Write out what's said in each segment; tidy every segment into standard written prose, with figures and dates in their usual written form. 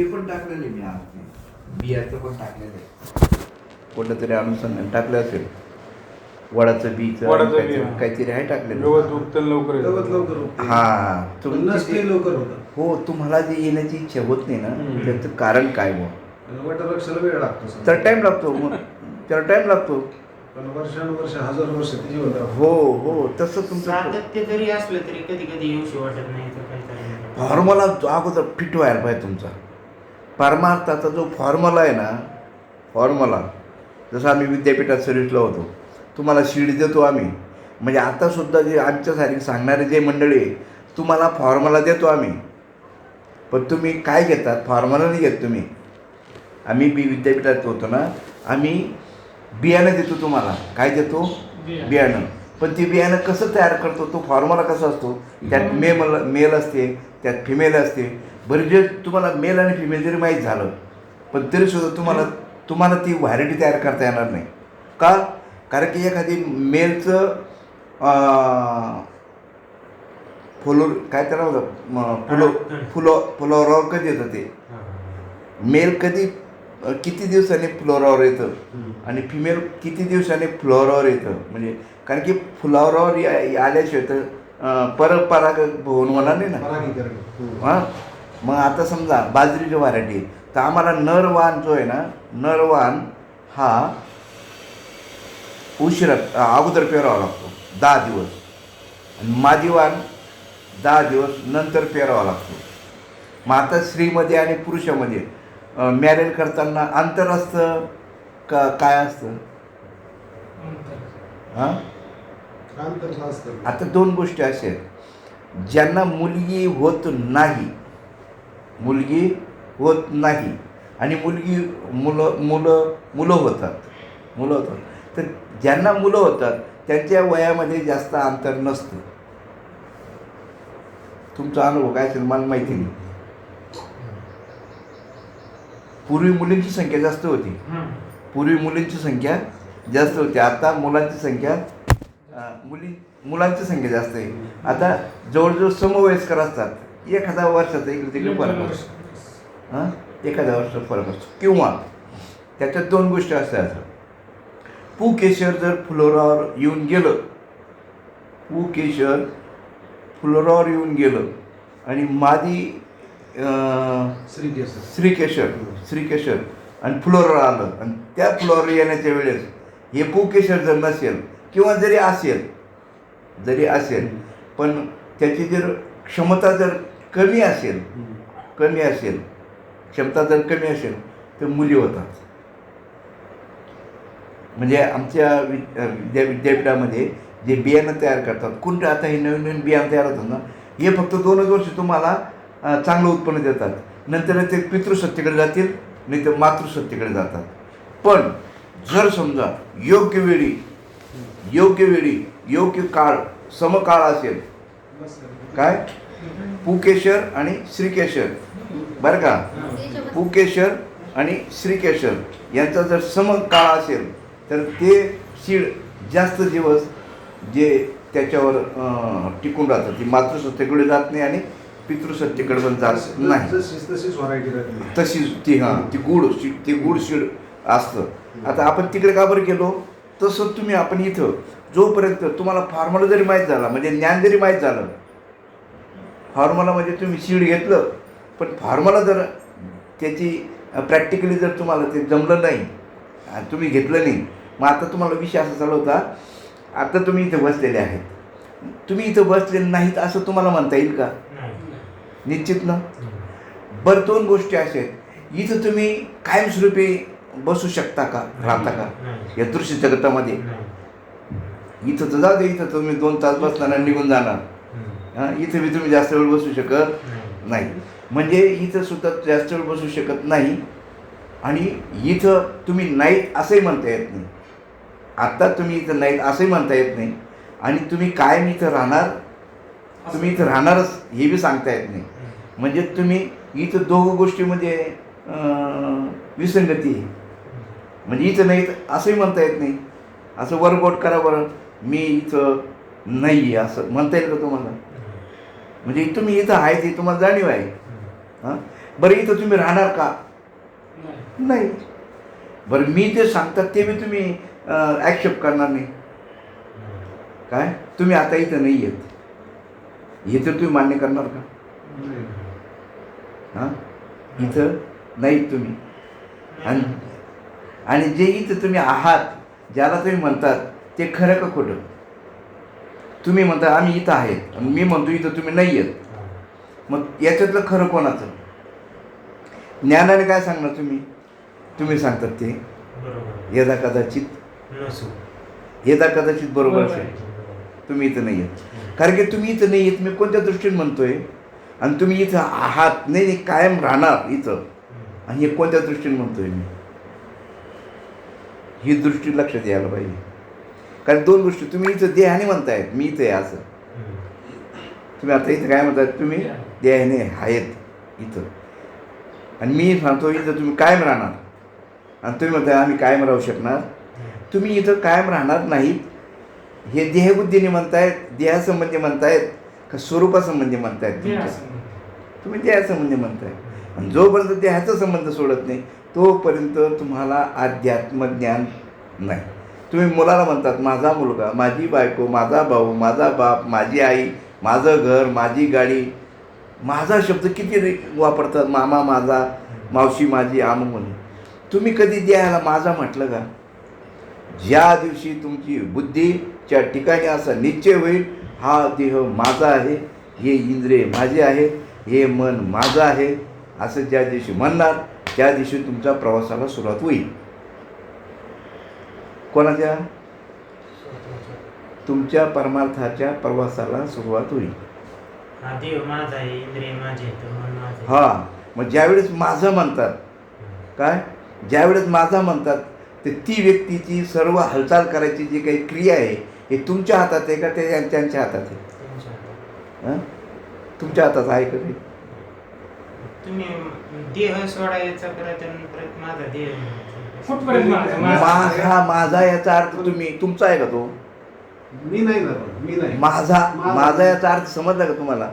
ते पण टाकलेलं आहे मी आज ते. बियाचं पण टाकलेलं आहे. कोणतं तरी अनुसंधान टाकलं असेल. वडाचं बीचं वडाचं काहीतरी बी, हा. काहीतरी आहे टाकलेलं. गवत उगतं लवकर येतं. गवत लवकर उगते. हा नसते लवकर होतं. हो, तुम्हाला जे येण्याची इच्छा होत नाही ना, हम्म. त्याचं कारण काय बुवा? आणि वटवृक्षाला वेळ लागतो समजा. तर टाइम लागतो, मग त्याला टाइम लागतो. पण वर्षानुवर्ष हजार वर्ष ते जीवन राहतं. हो हो, तसं तुमचं सातत्य जरी असलं तरी कधी कधी येऊशी वाटत नाही तर काय करायचं. फॉर्म्युला अगोदर फिट व्हायला पाहिजे तुमचा. परमार्थाचा जो फॉर्म्युला आहे ना, फॉर्म्युला जसं आम्ही विद्यापीठात सर्व्हिसला होतो, तुम्हाला शीट देतो आम्ही. म्हणजे आतासुद्धा जे आमच्यासारखी सांगणारे जे मंडळी आहे, तुम्हाला फॉर्म्युला देतो आम्ही. पण तुम्ही काय घेतात? फॉर्म्युला नाही घेत तुम्ही. आम्ही विद्यापीठात होतो ना, आम्ही बियाणं देतो तुम्हाला. काय देतो? बियाणं. पण ते बियाणं कसं तयार करतो, तो फॉर्म्युला कसा असतो, त्यात मेल असते, त्यात फिमेल असते. बरं, जे तुम्हाला मेल आणि फिमेल जरी माहीत झालं, पण तरीसुद्धा तुम्हाला ती व्हॅरायटी तयार करता येणार नाही. का? कारण की एखादी मेलचं काय त्याला होतं फुलोरावर कधी येतं ते मेल किती दिवसांनी फ्लोरावर येतं आणि फिमेल किती दिवसांनी फ्लोरावर येतं. म्हणजे कारण की फ्लोरावर आल्याशिवाय तर परपराग भवन होणार नाही ना. परागीकरण. हां, मग आता समजा बाजरीची व्हरायटी, तर आम्हाला नरवान जो आहे ना, नरवान हा उशिरा अगोदर पेरावा लागतो 10 दिवस, आणि मादीवान 10 दिवस नंतर पेरावा लागतो. मग आता स्त्रीमध्ये आणि पुरुषामध्ये मॅरेज करताना अंतर असतं का काय असतं? हां, अंतर असतं. आता 2 गोष्टी अशा आहेत, ज्यांना मुलगी होत नाही आणि मुलं होतात. तर ज्यांना मुलं होतात त्यांच्या वयामध्ये जास्त अंतर नसतं. तुमचा अनुभव काय असेल मला माहिती नाही. पूर्वी मुलींची संख्या जास्त होती. आता मुलांची संख्या मुलांची संख्या जास्त आहे. आता जवळजवळ समवयस्कर असतात. 1000 वर्षाचा इकडे तिकडे फरक असतो. हां, 1000 वर्षाचा फरक असतो. किंवा त्याच्यात 2 गोष्टी असतात. पुकेशर जर फ्लोरावर येऊन गेलं आणि मादी श्रीकेशर आणि फ्लोरावर आलं, आणि त्या फ्लोरावर येण्याच्या वेळेस हे पुकेशर जर नसेल किंवा जरी असेल पण त्याची जर क्षमता जर कमी असेल तर मुली होतात. म्हणजे आमच्या विद्यापीठामध्ये जे बियाणं तयार करतात, कोणतं आता हे नवीन बियाणं तयार होतात ना, हे फक्त 2च वर्ष तुम्हाला चांगलं उत्पन्न देतात. नंतर ते पितृसत्तेकडे जातील, नाही तर मातृसत्तेकडे जातात. पण जर समजा योग्य वेळी योग्य काळ समकाळ असेल, काय पुकेशर आणि श्रीकेशर, बरं का, पुकेशर आणि श्रीकेशर यांचा जर समकाळ असेल तर ते सीड जास्त दिवस जे त्याच्यावर टिकून राहतं. ती मातृसत्तेकडे जात नाही आणि पितृसत्तेकडे पण जात नाही. तशीच ती गुड सीड असतं. आता आपण तिकडे का बरं गेलो? तसं आपण इथं जोपर्यंत तुम्हाला फॉर्म्युला जरी माहीत झाला, म्हणजे ज्ञान जरी माहीत झालं, फॉर्म्युला म्हणजे तुम्ही सीड घेतलं, पण फॉर्म्युला जर त्याची प्रॅक्टिकली जर तुम्हाला ते जमलं नाही, तुम्ही घेतलं नाही, मग आता तुम्हाला विषय असा चालू होता, आता तुम्ही इथं बसलेले आहेत, तुम्ही इथं बसलेले नाहीत असं तुम्हाला म्हणता येईल का? निश्चित ना. बरं, 2 गोष्टी अशा आहेत, इथं तुम्ही कायमस्वरूपी बसू शकता का, राहता का या दृश्य जगतामध्ये? इथं तर जाऊ दे, इथं तुम्ही 2 तास बसणार आणि निघून जाणार. हां, इथं बी तुम्ही जास्त वेळ बसू शकत नाही. म्हणजे इथं सुद्धा जास्त वेळ बसू शकत नाही, आणि इथं तुम्ही नाहीत असंही म्हणता येत नाही. आत्ता तुम्ही इथं नाहीत असंही म्हणता येत नाही, आणि तुम्ही कायम इथं राहणारच हे बी सांगता येत नाही. म्हणजे तुम्ही इथं 2 गोष्टीमध्ये विसंगती आहे. म्हणजे इथं नाहीत असंही म्हणता येत नाही. असं वर्कआउट करा बरं, मी इथं नाही आहे असं म्हणता येईल का तुम्हाला? म्हणजे तुम्ही इथं आहे ते तुम्हाला जाणीव आहे. हां, बरं इथं तुम्ही राहणार का? नाही. बरं मी जे सांगतात ते मी तुम्ही ॲक्सेप्ट करणार नाही काय? तुम्ही आता इथं नाही येत हे तर तुम्ही मान्य करणार का? नाही. हां इथं नाही तुम्ही. आणि जे इथं तुम्ही आहात ज्याला तुम्ही म्हणतात ते खरं का खोटं? तुम्ही म्हणता आम्ही इथं आहेत आणि मी म्हणतो इथं तुम्ही नाही येत. मग याच्यातलं खरं कोणाचं? ज्ञानाने काय सांगणार तुम्ही? तुम्ही सांगतात ते बरोबर यदा कदाचित नसू यदा कदाचित बरोबर असेल. तुम्ही इथं नाही येत कारण की तुम्ही इथं नाही येत मी कोणत्या दृष्टीने म्हणतोय आणि तुम्ही इथं आहात नाही नाही कायम राहणार इथं आणि हे कोणत्या दृष्टीने म्हणतोय मी? ही दृष्टी लक्षात यायला पाहिजे. कारण दोन गोष्टी तुम्ही इथं देहाने म्हणतायत मी इथं आहे असं. तुम्ही आता इथं काय म्हणताय? तुम्ही देहाने आहेत इथं आणि मी सांगतो इथं तुम्ही कायम राहणार आणि तुम्ही म्हणताय आम्ही कायम राहू शकणार. तुम्ही इथं कायम राहणार नाहीत हे देहबुद्धीने म्हणतायत, देहासंबंधी म्हणतायत का स्वरूपासंबंधी म्हणतायत? तुम्ही देहासंबंधी म्हणताय आणि जोपर्यंत देहाचा संबंध सोडत नाही तोपर्यंत तुम्हाला अध्यात्मज्ञान नाही. तुम्ही मुलाला म्हणतात माझा मुलगा, माझी बायको, माझा भाऊ, माझा बाप, माझी आई, माझं घर, माझी गाडी. माझा शब्द किती वापरतात? मामा माझा, मावशी माझी, आम म्हणून. तुम्ही कधी देहाला माझा म्हटलं का? ज्या दिवशी तुमची बुद्धीच्या ठिकाणी असा निश्चय होईल हा देह माझा आहे, हे इंद्रिय माझे आहेत, हे मन माझं आहे असं ज्या दिवशी म्हणणार त्या दिवशी तुमच्या प्रवासाला सुरुवात होईल. कोणाच्या? तुमच्या परमार्थाच्या प्रवासाला सुरुवात होईल. हा देव माझा आहे, इंद्रिय माझे आहेत, मन माझे आहे. हां मग ज्यावेळेस माझं म्हणतात काय? ज्यावेळेस माझा म्हणतात तर ती व्यक्तीची सर्व हालचाल करायची जी काही क्रिया आहे हे तुमच्या हातात आहे का ते त्यांच्या हातात आहे? त्यांच्या हातात. हां तुमच्या हातात आहे का ते? तुम्ही देह सोडायचा प्रयत्न माझा देह कुठपर्यंत माझा याचा अर्थ तुम्ही तुमचा आहे का तो? मी नाही ना, मी नाही. माझा याचा अर्थ समजला का तुम्हाला?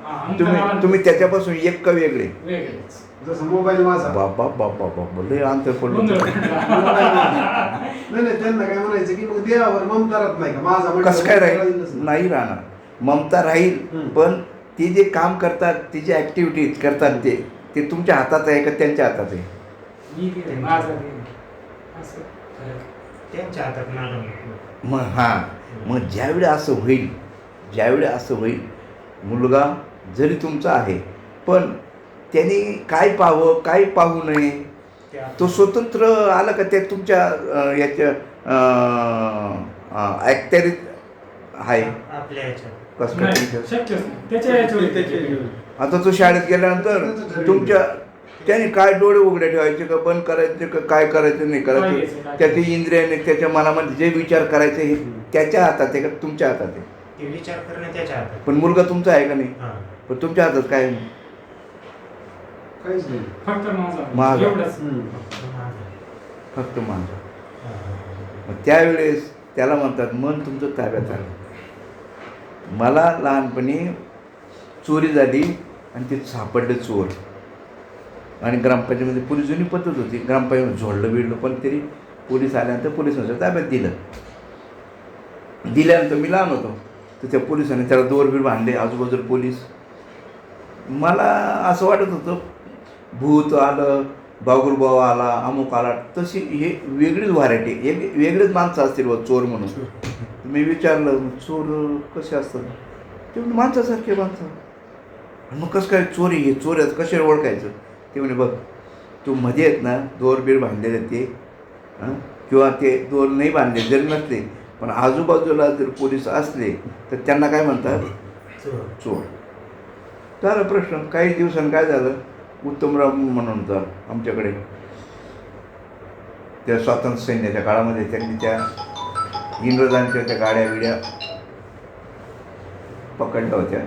तुम्ही त्याच्यापासून एक का वेगळे? जसं मोबाईल माझा. बाबा बाबा बाबा लय अंतर पडलं. नाही त्यांना काय म्हणायचं की मग देवावर ममता राहत नाही का? माझा म्हटलं कसं काय राहील? राहीलच नाही. नाही राहणार. ममता राहील पण ते जे काम करतात ते जे ॲक्टिव्हिटीज करतात ते तुमच्या हातात आहे का त्यांच्या हातात आहे? त्यांच्या हातात माझा. मग हां मग ज्यावेळी असं होईल मुलगा जरी तुमचा आहे पण त्याने काय पाहावं काय पाहू नये तो स्वतंत्र आला का ते तुमच्या याच्या अखत्यारीत आहे? आपल्या ह्याच्यात कसं काय? त्याच्या आता तो शाळेत गेल्यानंतर तुमच्या त्याने काय डोळे उघडे ठेवायचे का बंद करायचे का काय करायचं नाही करायचं त्याचे इंद्रियाने त्याच्या मनामध्ये जे विचार करायचे हे त्याच्या हातात आहे का तुमच्या हातात आहे? ते विचार करणं त्याच्या हातात. पण मुलगा तुमचा आहे का नाही? हां. पण तुमच्या हातात काय आहे? काहीच नाही. फक्त माझा. एवढंच. माझा. फक्त माझा. हां. मग त्यावेळेस त्याला म्हणतात मन तुमचं ताब्यात आलं. मला लहानपणी चोरी झाली आणि ते सापडले चोर आणि ग्रामपंचायतीमध्ये पुलिस जुनी पद्धत होती ग्रामपंचायत झोडलं बिडलं पण तरी पोलीस आल्यानंतर पोलिसांच्या ताब्यात दिल्यानंतर मी लहान होतो तर त्या पोलिसांनी त्याला दोरबीर बांधले आजूबाजूला पोलीस. मला असं वाटत होतं भूत आलं बागुरबाव आला अमुक आला तशी हे वेगळीच व्हरायटी एक वेगळेच माणसं असतील व चोर म्हणून. मी विचारलं चोर कसे असतात ते म्हणजे माणसासारखे माणसं. आणि मग कसं काय चोरी हे चोर आहेत कशाला ओळखायचं ते म्हणे बघ तू मध्ये आहेत ना दोरबीर बांधलेले ते किंवा ते दोर नाही बांधले जरी नसले पण आजूबाजूला जर पोलीस असले तर त्यांना काय म्हणतात? चोर. झालं प्रश्न. काही दिवसांनी काय झालं उत्तमराव म्हणून होता आमच्याकडे त्या स्वातंत्र्य सैन्याच्या काळामध्ये त्यांनी त्या इंग्रजांच्या त्या गाड्या बिड्या पकडल्या होत्या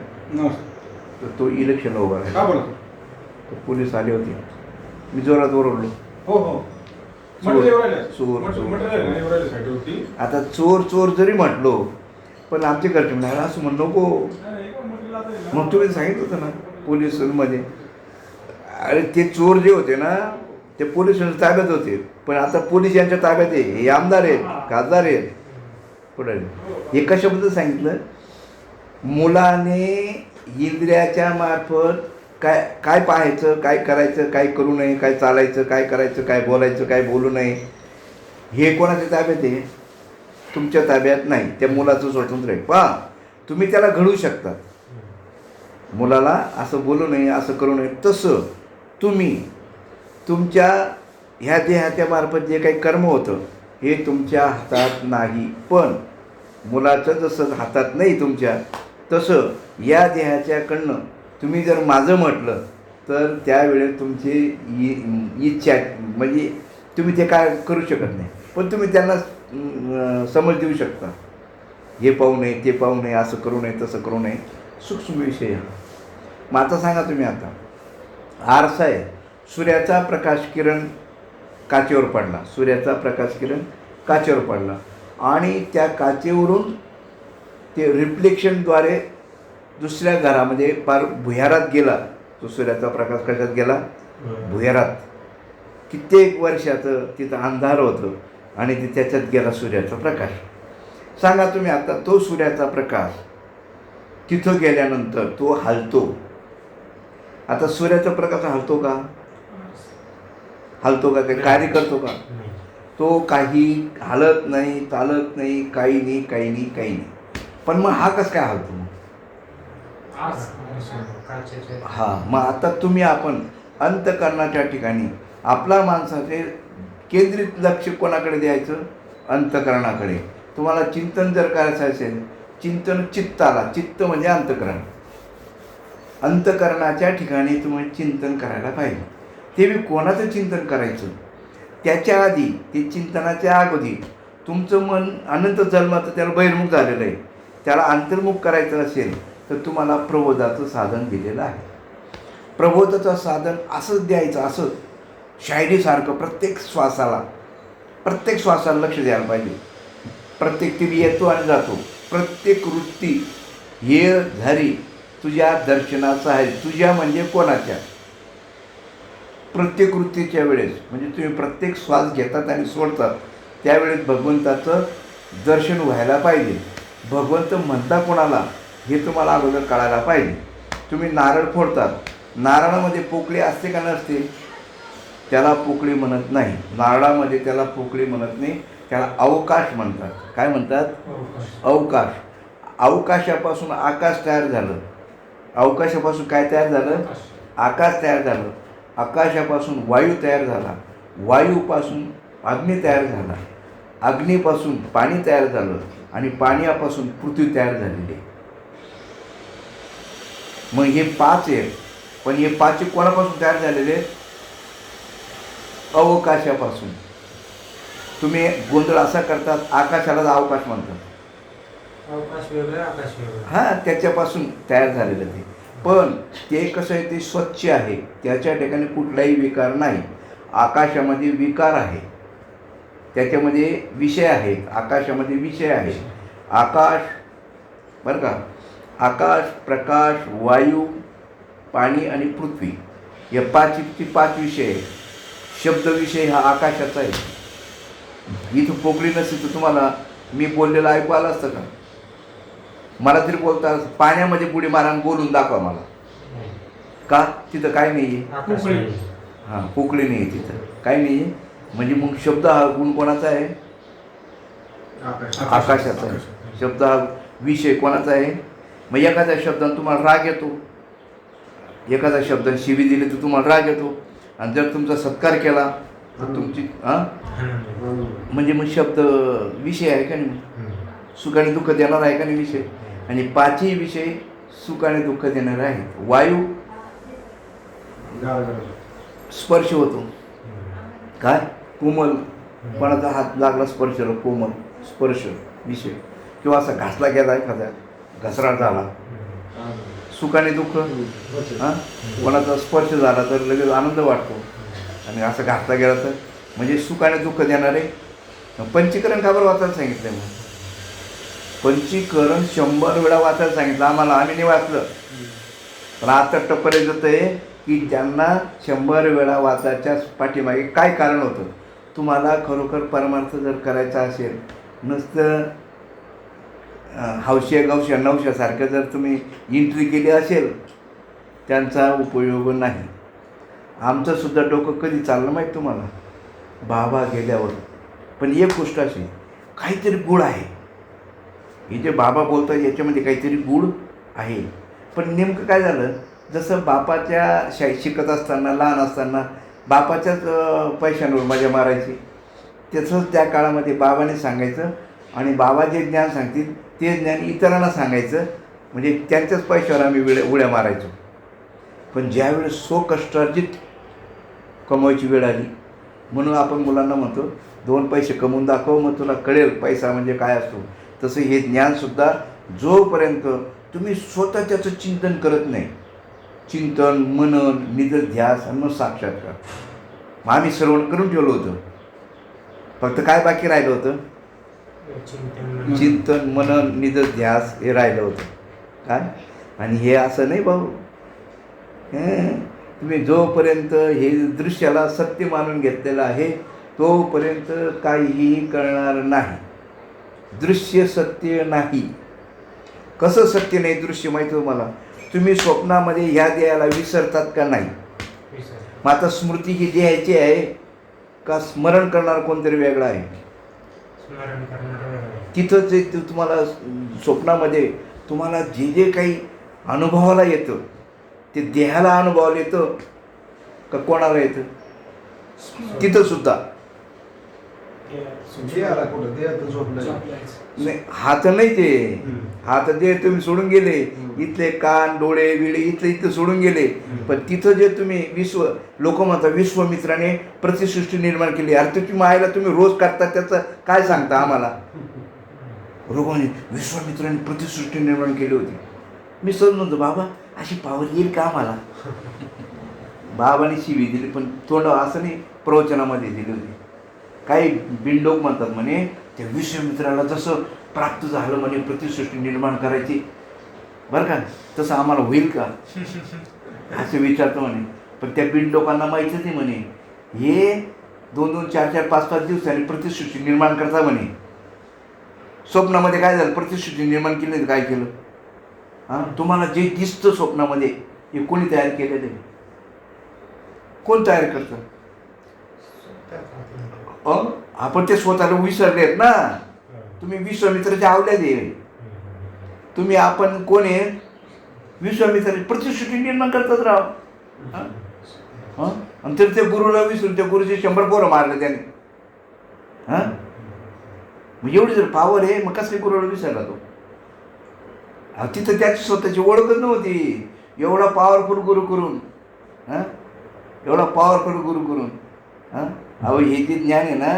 तर तो इलेक्शनला उभा राहिला. तर पोलीस आले होते मी जोरात ओरडलो हो हो. चोर आता चोर चोर जरी म्हटलो पण आमचे घरचे म्हणाले असं म्हण नको. मग तुम्ही सांगितलं होतं ना पोलिसांमध्ये अरे ते चोर जे होते ना ते पोलिसांच्या ताब्यात होते, पण आता पोलीस यांच्या ताब्यात आहे. हे आमदार आहेत, खासदार आहेत, पुढे हे कशाबद्दल सांगितलं? मुलाने इंद्रियाच्या मार्फत काय काय पाहायचं, काय करायचं, काय करू नये, काय चालायचं, काय करायचं, काय बोलायचं, काय बोलू नये, हे कोणाच्या ताब्यात आहे? तुमच्या ताब्यात नाही. त्या मुलाचं स्वातंत्र्य आहे. पहा, तुम्ही त्याला घडवू शकता. मुलाला असं बोलू नये, असं करू नये, तसं तुम्ही तुमच्या ह्या देहाच्या मार्फत जे काही कर्म होतं हे तुमच्या हातात नाही. पण मुलाचं जसं हातात नाही तुमच्या, तसं या देहाच्याकडनं तुम्ही जर माझं म्हटलं तर त्यावेळेस तुमची इच्छा म्हणजे तुम्ही ते काय करू शकत नाही, पण तुम्ही त्यांना समज देऊ शकता. हे पाहू नये, ते पाहू नये, असं करू नये, तसं करू नये, सूक्ष्म विषय. मग आता सांगा तुम्ही, आता आरसा आहे, सूर्याचा प्रकाश किरण काचेवर पडला, सूर्याचा प्रकाश किरण काचेवर पडला आणि त्या काचेवरून ते रिफ्लेक्शनद्वारे दुसऱ्या घरामध्ये फार भुयारात गेला. तो सूर्याचा प्रकाश कशात गेला? भुयारात. कित्येक वर्षाचं तिथं अंधार होतं आणि ते त्याच्यात गेला सूर्याचा प्रकाश. सांगा तुम्ही, आता तो सूर्याचा प्रकाश तिथं गेल्यानंतर तो हलतो. आता सूर्याचा प्रकाश हलतो का? हलतो का? काही कार्य करतो का? तो काही हलत नाही, चालत नाही, काही नाही, काही नाही, काही नाही. पण मग हा कसं काय हलतो? हां, मग आता तुम्ही आपण अंतःकरणाच्या ठिकाणी आपला माणसाचे केंद्रित लक्ष कोणाकडे द्यायचं? अंतःकरणाकडे. तुम्हाला चिंतन जर करायचं असेल, चिंतन चित्ताला, चित्त म्हणजे अंतःकरण, अंतःकरणाच्या ठिकाणी तुम्ही चिंतन करायला पाहिजे. ते बी कोणाचं चिंतन करायचं? त्याच्या आधी, ते चिंतनाच्या अगोदर तुमचं मन अनंत जन्माचं त्याला बहिर्मुख झालेलं आहे. त्याला अंतर्मुख करायचं असेल तर तुम्हाला प्रबोधाचं साधन दिलेलं आहे. प्रबोधाचं साधन असंच द्यायचं, असं शायरीसारखं प्रत्येक श्वासाला लक्ष द्यायला पाहिजे. प्रत्येक ती येतो आणि जातो, प्रत्येक वृत्ती हे झाली तुझ्या दर्शनाचं आहे. तुझ्या म्हणजे कोणाच्या? प्रत्येक वृत्तीच्या वेळेस, म्हणजे तुम्ही प्रत्येक श्वास घेतात आणि सोडतात त्यावेळेस भगवंताचं दर्शन व्हायला पाहिजे. भगवंत म्हणता कोणाला हे तुम्हाला अगोदर कळायला पाहिजे. तुम्ही नारळ फोडतात, नारळामध्ये पोकळी असते का नसते? त्याला पोकळी म्हणत नाही. नारळामध्ये त्याला पोकळी म्हणत नाही, त्याला अवकाश म्हणतात. काय म्हणतात? अवकाश. अवकाशापासून आकाश तयार झालं. अवकाशापासून काय तयार झालं? आकाश तयार झालं. आकाशापासून वायू तयार झाला. वायूपासून अग्नी तयार झाला. अग्नीपासून पाणी तयार झालं आणि पाण्यापासून पृथ्वी तयार झालेली आहे. मग हे 5 आहेत, पण हे 5 कोणापासून तयार झालेले आहेत? अवकाशापासून. तुम्ही गोंधळ असा करतात, आकाशालाच अवकाश म्हणतात. अवकाश वेगळं, आकाश वेगळं. हां, त्याच्यापासून तयार झालेलं ते. पण ते कसं आहे, ते स्वच्छ आहे, त्याच्या ठिकाणी कुठलाही विकार नाही. आकाशामध्ये विकार आहे, त्याच्यामध्ये विषय आहेत. आकाशामध्ये विषय आहे. आकाश बरं का, आकाश, प्रकाश, वायू, पाणी आणि पृथ्वी या 5 विषय आहेत. शब्दविषय हा आकाशाचा आहे. इथं पोकळी नसती तर तुम्हाला मी बोललेलं ऐकू आलं असतं का? मला तरी बोलता पाण्यामध्ये बुडी मारा आणि बोलून दाखवा मला. का? तिथं काय नाही आहे. हां, पोकळी नाही आहे, तिथं काय नाही आहे. म्हणजे मग शब्द हा गुण कोणाचा आहे? आकाशाचा आहे. शब्द हा विषय कोणाचा आहे? मग एखाद्या शब्दाने तुम्हाला राग येतो, एखाद्या शब्दाने शिवी दिली तर तुम्हाला राग येतो, आणि जर तुमचा सत्कार केला तर तुमची म्हणजे मग शब्द विषय आहे का नाही? सुख आणि दुःख देणारा आहे का नाही विषय? आणि 5ही विषय सुख आणि दुःख देणारे आहेत. वायू स्पर्श होतो. काय? कोमल, कोणाचा हात लागला स्पर्श, कोमल स्पर्श विषय. किंवा असा घासला गेला, एखादा घसरा झाला, सुख आणि दुःख. हां, कोणाचा स्पर्श झाला तर लगेच आनंद वाटतो, आणि असं घासला गेला तर म्हणजे सुख आणि दुःख देणारे. पंचीकरण का बरं वाचायला सांगितलं? मग पंचीकरण 100 वेळा वाचायला सांगितलं आम्हाला, आम्ही नाही वाचलं. पण आता टप्पर येत आहे की ज्यांना 100 वेळा वाचायच्या पाठीमागे काय कारण होतं. तुम्हाला खरोखर परमार्थ जर करायचा असेल, नुसतं हौशे गौशा नवशासारखं जर तुम्ही एंट्री केली असेल, त्यांचा उपयोग नाही. आमचंसुद्धा डोकं कधी चाललं माहीत तुम्हाला, बाबा गेल्यावर. पण एक गोष्ट अशी, काहीतरी गुळ आहे. हे जे बाबा बोलतात याच्यामध्ये काहीतरी गुळ आहे. पण नेमकं काय झालं, जसं बापाच्या शिकत असताना, लहान असताना बापाच्याच पैशांवर मजा मारायची, तसंच त्या काळामध्ये बाबाने सांगायचं आणि बाबा जे ज्ञान सांगतील ते ज्ञान इतरांना सांगायचं, म्हणजे त्यांच्याच पैशावर आम्ही उड्या मारायचो. पण ज्यावेळेस स्वकष्टार्जित कमवायची वेळ आली, म्हणून आपण मुलांना म्हणतो 2 पैसे कमवून दाखव, मग तुला कळेल पैसा म्हणजे काय असतो. तसं हे ज्ञानसुद्धा जोपर्यंत तुम्ही स्वतः त्याचं चिंतन करत नाही, चिंतन, मनन, निधध्यास आणि मग साक्षात्कार. मग आम्ही श्रवण करून ठेवलं होतं, फक्त काय बाकी राहिलं होतं, चिंतन, मनन, निधध्यास हे राहिलं होतं. काय आणि हे असं नाही भाऊ, तुम्ही जोपर्यंत हे दृश्याला सत्य मानून घेतलेलं आहे तोपर्यंत काहीही कळणार नाही. दृश्य सत्य नाही. कसं सत्य नाही दृश्य माहिती तुम्हाला, तुम्ही स्वप्नामध्ये ह्या देहाला विसरतात का नाही. मग आता स्मृती ही देहाची आहे का स्मरण करणार कोणतरी वेगळा आहे. तिथं जे तुम्हाला स्वप्नामध्ये तुम्हाला जे जे काही अनुभवाला येतं ते देहाला अनुभवाला येतं का कोणाला येतं. तिथं सुद्धा देहाला कुठं देहात झोपलं नाही, हात नाही ते, हात जे तुम्ही सोडून गेले, इथले कान डोळे विळे इथं सोडून गेले. पण तिथं जे तुम्ही लोक म्हणतात विश्वमित्राने प्रतिसृष्टी निर्माण केली. अरे तुझी मायला तुम्ही रोज करता त्याचं काय सांगता आम्हाला. रोगाने विश्वमित्राने प्रतिसृष्टी निर्माण केली होती. मी सहज म्हणतो बाबा अशी पावर येईल का आम्हाला. बाबाने शिवी दिली, पण तोंड असं नाही प्रवचनामध्ये दिली होती. काही बिनडोक म्हणतात म्हणे त्या विश्वमित्राला जसं प्राप्त झालं म्हणे प्रतिसृष्टी निर्माण करायची, बरं का, तसं आम्हाला होईल का असं विचारतो म्हणे. पण त्या बिनडोकांना माहीतच नाही म्हणे हे 2-2, 4-4, 5-5 दिवसांनी प्रतिसृष्टी निर्माण करता म्हणे. स्वप्नामध्ये काय झालं, प्रतिसृष्टी निर्माण केली तर काय केलं. हां, तुम्हाला जे दिसतं स्वप्नामध्ये हे कोणी तयार केलेलं आहे. कोण तयार करतं. आपण ते स्वतःला विसरले आहेत ना. तुम्ही विश्वामित्राच्या आवल्यात आहे तुम्ही. आपण कोण आहे, विश्वामित्र प्रतिसृष्टी निर्माण करतात राव. आणि तर त्या गुरुला विसरून त्या गुरुचे 100 पोरं मारले त्याने. हां, मग एवढी जर पावर आहे मग कसं गुरुला विसरला तो. तिथं त्याची स्वतःची ओळखच नव्हती. एवढा पॉवरफुल गुरु करून, एवढा पॉवरफुल गुरु करून. अहो हे जे ज्ञान आहे ना,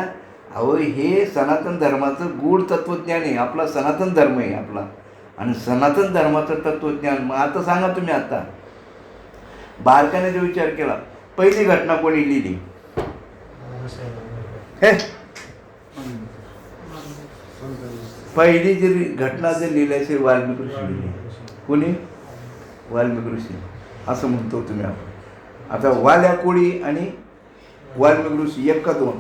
अहो हे सनातन धर्माचं गूढ तत्वज्ञान आहे. आपला सनातन धर्म आहे आपला, आणि सनातन धर्माचं तत्वज्ञान. मग आता सांगा तुम्ही, आता बारकाने जो विचार केला, पहिली घटना कोणी लिहिली. हे पहिली जरी घटना जर लिहिल्याची वाल्मिकी ऋषी लिहिली. कोणी, वाल्मिकी ऋषी असं म्हणतो तुम्ही. आपण आता वाल्या कोळी आणि वाल्मिकी ऋषी एक का 2.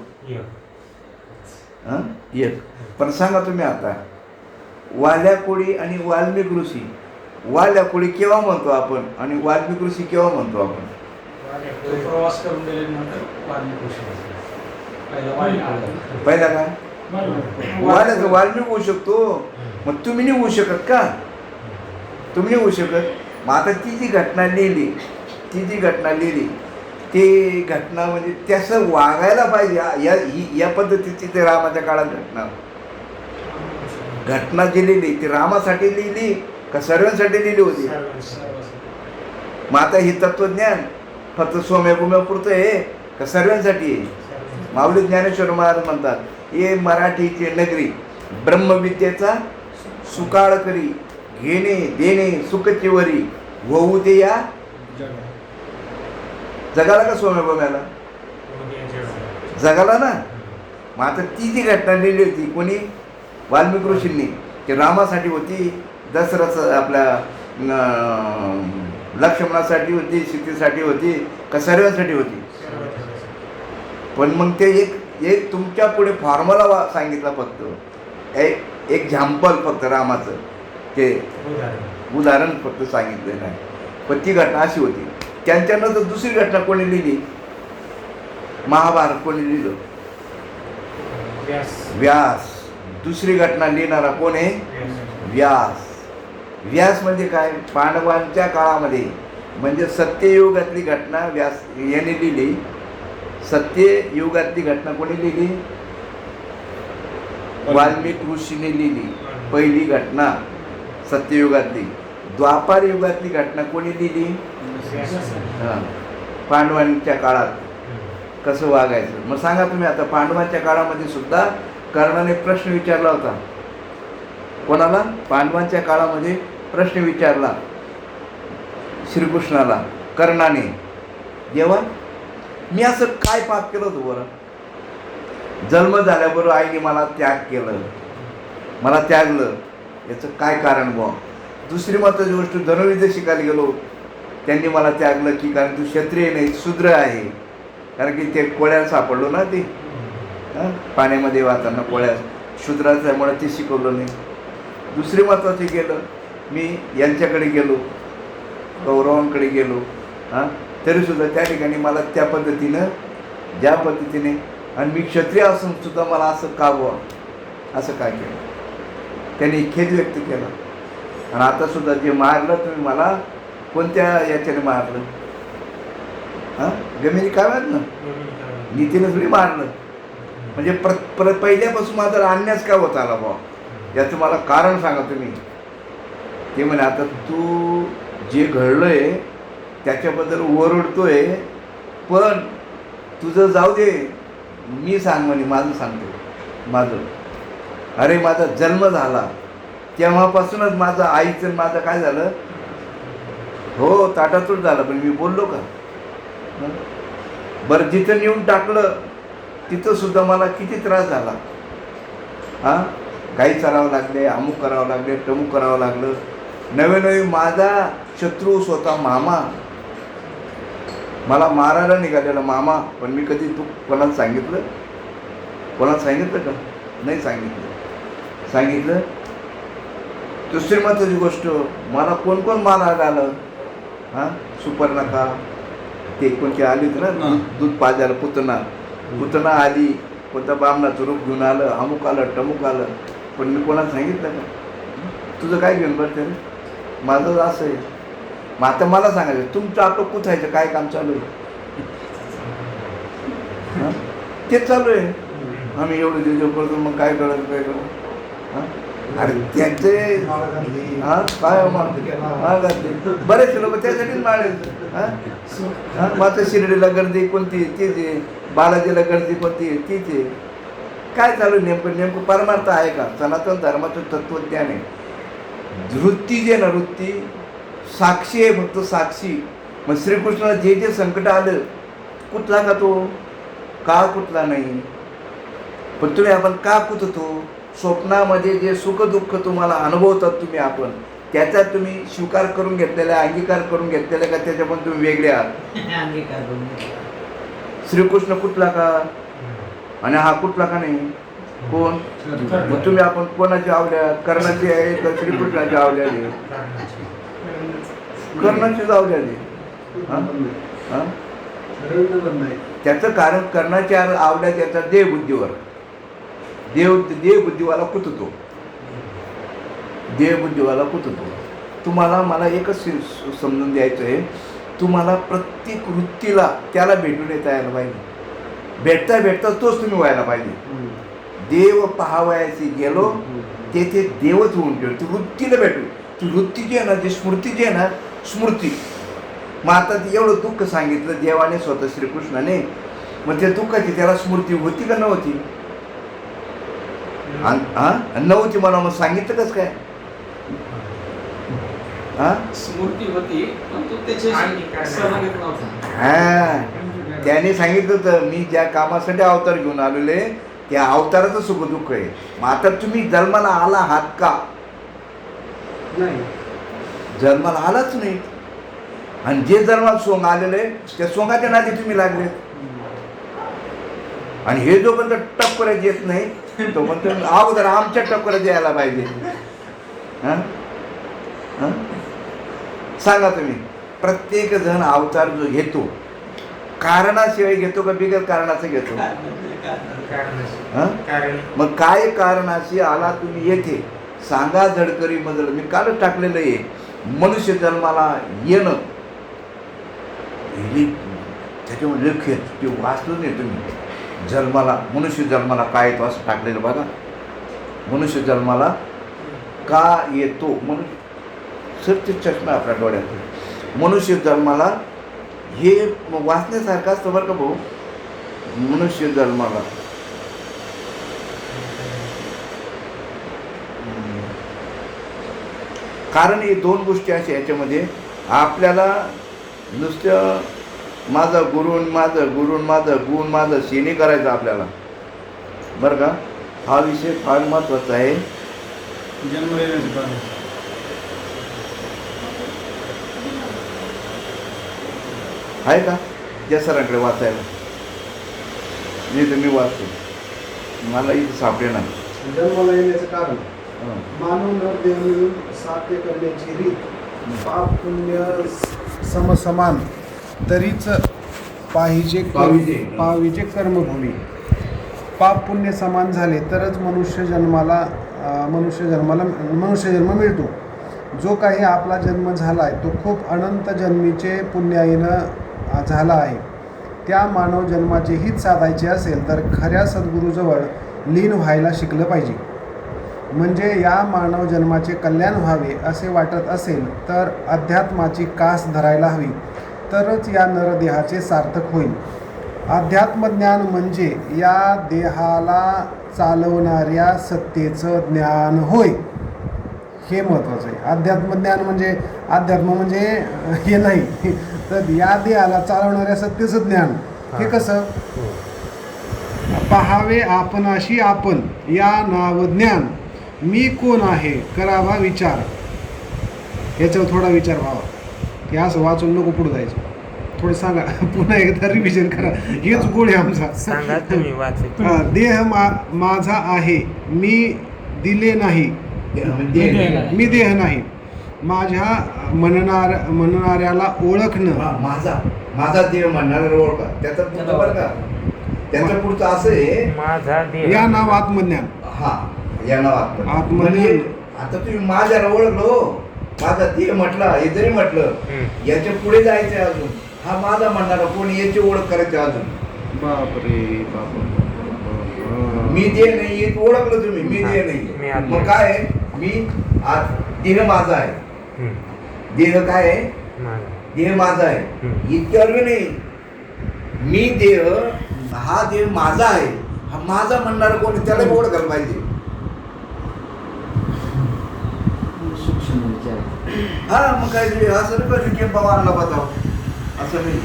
एक. पण सांगा तुम्ही आता वाल्या कोळी आणि वाल्मिकी ऋषी, वाल्या कोळी केव्हा म्हणतो आपण आणि वाल्मिकी ऋषी केव्हा म्हणतो आपण. प्रवास करून गेल्यानंतर पहिला काय वाल्याचं वाल्मिकी होऊ शकतो. मग तुम्ही नाही होऊ शकत का. तुम्ही नाही होऊ शकत. मग आता ती जी घटना लिहिली, ती घटना म्हणजे त्याचं वागायला पाहिजे या पद्धतीची ते रामाच्या काळात घटना जी लिहिली ती रामासाठी लिहिली का सर्वांसाठी लिहिली होती. मग आता हे तत्वज्ञान फक्त सोम्यापुम्यापुरतं आहे का सर्वांसाठी आहे. माऊली ज्ञानेश्वर महाराज म्हणतात, हे मराठीचे नगरी ब्रह्मविद्येचा सुकाळ करी, घेणे देणे सुखची वरी, होऊ दे या जगाला का सोम्यापुम्याला, जगाला ना. मग आता ती जी घटना लिहिली होती कोणी, वाल्मिकी ऋषींनी, ती रामासाठी होती. दशरथ आपल्या लक्ष्मणासाठी होती, सीतेसाठी होती, का सर्वांसाठी होती? पण मग ते एक तुमच्या पुढे फॉर्म्युला सांगितला फक्त, एक झांपल फक्त रामाचं ते उदाहरण फक्त सांगितलं नाही. पण ती घटना अशी होती. त्यांच्यानंतर दुसरी घटना कोणी लिहिली? महाभारत कोणी लिहिलं? व्यास. दुसरी घटना लिहिणारा कोण आहे? व्यास. व्यास म्हणजे काय? पांडवांच्या काळामध्ये, म्हणजे सत्ययुगातली घटना व्यास याने लिहिली. सत्ययुगातली घटना कोणी लिहिली? वाल्मिक ऋषीने लिहिली. पहिली घटना सत्ययुगातली. द्वापार युगातली घटना कोणी लिहिली? पांडवांच्या काळात कसं वागायचं. मग सांगा तुम्ही आता, पांडवांच्या काळामध्ये सुद्धा कर्णाने प्रश्न विचारला होता. कोणाला? पांडवांच्या काळामध्ये प्रश्न विचारला श्रीकृष्णाला कर्णाने. जेव्हा मी असं काय पाप केलं होतं बरं? जन्म झाल्याबरोबर आईने मला त्याग केलं, मला त्यागलं, याचं काय कारण बुवा? दुसरी महत्त्वाची गोष्ट, धनुर्विद्या शिकायला गेलो, त्यांनी मला त्यागलं की कारण तू क्षत्रिय नाही, शूद्र आहे. कारण की ते कोळ्याला सापडलो ना, ते पाण्यामध्ये वाहताना कोळ्या शूद्राच्यामुळे ते शिकवलं नाही. दुसरी महत्त्वाचे गेलं, मी यांच्याकडे गेलो, कौरवांकडे गेलो, तरीसुद्धा त्या ठिकाणी मला त्या पद्धतीनं, ज्या पद्धतीने, आणि मी क्षत्रिय असून सुद्धा मला असं का बुवा, असं काय केलं? त्यांनी खेद व्यक्त केला. आणि आता सुद्धा जे मारलं तुम्ही मला, कोणत्या याच्याने मारलं? जमिनी काय ना, नीतीनं थोडी मारलं. म्हणजे पहिल्यापासून माझा अन्यास का होत आला बुवा, याचं मला कारण सांगा तुम्ही. ते म्हणे, आता तू जे घडलंय त्याच्याबद्दल ओरडतोय, पण तुझं जाऊ दे, मी सांग म्हणे, माझं सांगतो. माझं, अरे माझा जन्म झाला तेव्हापासूनच माझं आईचं माझं काय झालं, हो ताटातूट झालं, पण मी बोललो का? बरं, जिथं नेऊन टाकलं तिथं सुद्धा मला किती त्रास झाला. काही करावं लागले, अमुक करावं लागले, तमुक करावं लागलं. नवे माझा शत्रू स्वतः मामा, मला मारायला निघालेला मामा, पण मी कधी तू कोणाला सांगितलं? कोणाला सांगितलं का? नाही सांगितलं. दुसरी महत्त्वाची गोष्ट, मला कोण मारायला आलं? सुपर्णखा, ते कोणती आली होती ना दूध पाजायला, पुतना आली, कोणत्या बामणाचं रूप घेऊन आलं, अमुक आलं, टमुक आलं, पण मी कोणाला सांगितलं का? तुझं काय घेऊन बरं? माझं असं आहे. मग आता मला सांगायचं, तुमचं आपलं कुठायचं काय काम चालू आहे? तेच चालू आहे. आम्ही एवढं दिवस करतो, मग काय करू? अरे त्यांचे काय बरेचसे लोक त्यासाठीच माळायचं. मात्र शिर्डीला गर्दी कोणती? तीच आहे. बालाजीला गर्दी कोणती? तीच आहे. काय चालू नेमकं परमार्थ आहे का? सनातन धर्माचं तत्वज्ञान आहे. वृत्ती जे ना, वृत्ती साक्षी आहे, फक्त साक्षी. मग श्रीकृष्णाला जे संकट आलं, कुठला का तो? का कुठला नाही? पण तुम्ही आपण का कुठतो? स्वप्नामध्ये जे सुख दुःख तुम्हाला अनुभवतात तुम्ही, आपण त्याचा तुम्ही स्वीकार करून घेतलेला, अंगीकार करून घेतलेला का त्याच्या पण तुम्ही वेगळे आहात? श्रीकृष्ण कुठला का आणि हा कुठला का नाही? कोण? मग तुम्ही आपण कोणाची आवल्या? कर्णाची आहे तर श्रीकृष्णाची आवल्या आहे? कर्णाचीच आवल्या आहे. त्याचं कारण कर्णाच्या आवल्या त्याचा देहबुद्धीवर. देहबुद्धीवाला कुततो. तुम्हाला मला एकच समजून द्यायचं आहे, तुम्हाला प्रत्येक वृत्तीला त्याला भेटून येता यायला पाहिजे. भेटता तोच तुम्ही व्हायला पाहिजे. देव पाहावयाची गेलो तेथे देवच होऊन गेलो. ती वृत्तीला भेटू. ती वृत्ती जी आहे ना, जी स्मृती जी आहे ना, स्मृती. मग आता ती एवढं दुःख सांगितलं देवाने स्वतः श्रीकृष्णाने, मग त्या दुःखाची त्याला स्मृती होती का नव्हती? नव्हती मला. मग सांगितलं कसं काय? स्मृती होती, पण तो त्याने सांगितलं होतं, मी ज्या कामासाठी अवतार घेऊन आलेले त्या अवताराचं सुख दुःख आहे. मग आता तुम्ही जन्माला आला आहात का? नाही, जन्माला आलाच नाही. आणि जे जन्मात सोंग आलेलं आहे त्या सोंगाच्या नादी तुम्ही लागले. आणि हे जोपर्यंत टक्कऱ्यात येत नाही तोपर्यंत अगोदर आमच्या टक्कऱ्यात यायला पाहिजे. हां हां सांगा तुम्ही, प्रत्येक जण अवतार जो घेतो कारणाशिवाय घेतो का बिगर कारणाचं घेतो? हां मग काय कारणाशी आला तुम्ही येथे सांगा झडकरी मजल. मी कालच टाकलेलं आहे, मनुष्य जन्माला येणं त्याच्यामध्ये लेख ते वाचलं नाही तुम्ही. जन्माला मनुष्य जन्माला का येतो असं टाकलेलं बघा. मनुष्य जन्माला का येतो म्हणून सत्य चष्मा आपल्या डोळ्यात. मनुष्य जन्माला हे वाचण्यासारखं असतं बरं का भाऊ. मनुष्य जन्माला कारण हे दोन गोष्टी अशा याच्यामध्ये आपल्याला नुसतं माझं गुरुन माझं गुरुन माझं गुण माझं शेणी करायचं आपल्याला बरं का. हा विषय फार महत्त्वाचा आहे. जन्म येण्याचं कारण आहे का त्या सरांकडे वाचायला? मी तर मी वाचतो, मला इथं सापडे ना. जन्माला येण्याचं कारण मानव नरदेह मिळून साध्य करण्याची रीत पाप पुण्य समसमान तरीच पाहिजे कर्मभूमी. पाप पुण्य समान झाले तरच मनुष्य जन्म मिळतो. जो काही आपला जन्म झाला आहे तो खूप अनंत जन्मीचे पुण्याईनं झाला आहे. त्या मानव जन्माचे हित साधायचे असेल तर खऱ्या सद्गुरूजवळ लीन व्हायला शिकलं पाहिजे. म्हणजे या मानव जन्माचे कल्याण व्हावे असे वाटत असेल तर अध्यात्माची कास धरायला हवी, तरच या नरदेहाचे सार्थक होईल. अध्यात्मज्ञान म्हणजे या देहाला चालवणाऱ्या सत्तेचं ज्ञान होय. हे महत्त्वाचं आहे. अध्यात्मज्ञान म्हणजे अध्यात्म म्हणजे हे नाही, तर या देहाला चालवणाऱ्या सत्तेचं ज्ञान. हे कसं? पहावे आपणाशी आपण या नाव ज्ञान. मी कोण आहे करावा विचार. याच्यावर थोडा विचार व्हावा. हे असं वाचून नको पुढे जायचं. थोडं सांगा, पुन्हा एकदा रिव्हिजन करा. हेच गोळ आहे आमचा. सांगा तुम्ही वाचत. देह माझा आहे, मी दिले नाही, मी देह नाही. माझ्या म्हणणाऱ्याला ओळखणं. माझा देव म्हणणाऱ्याला ओळखा. त्याचं पुढचं बरं का, त्याचं पुढचं असं आहे माझा देह या नाव आत्मज्ञान. हा या नाव आत्मज्ञान. म्हणजे आता तुम्ही माझ्याला ओळखलो, माझा देह म्हटला, हे जरी म्हटलं याच्या पुढे जायचंय अजून. हा माझा म्हणणारा कोणी याची ओळख करायची अजून. बापरे बाप. मी देह नाही ओळखलं तुम्ही. मी देह नाही मग काय आहे? मी देह माझा आहे. देह काय आहे? देह माझा आहे. इतक्यावर नाही. मी देह, हा देह माझा आहे. हा माझा म्हणणारा कोणी त्याला ओळखायला पाहिजे. हा मग काय असं नाही पाहिजे की बाबा आणला बताव असं नाही.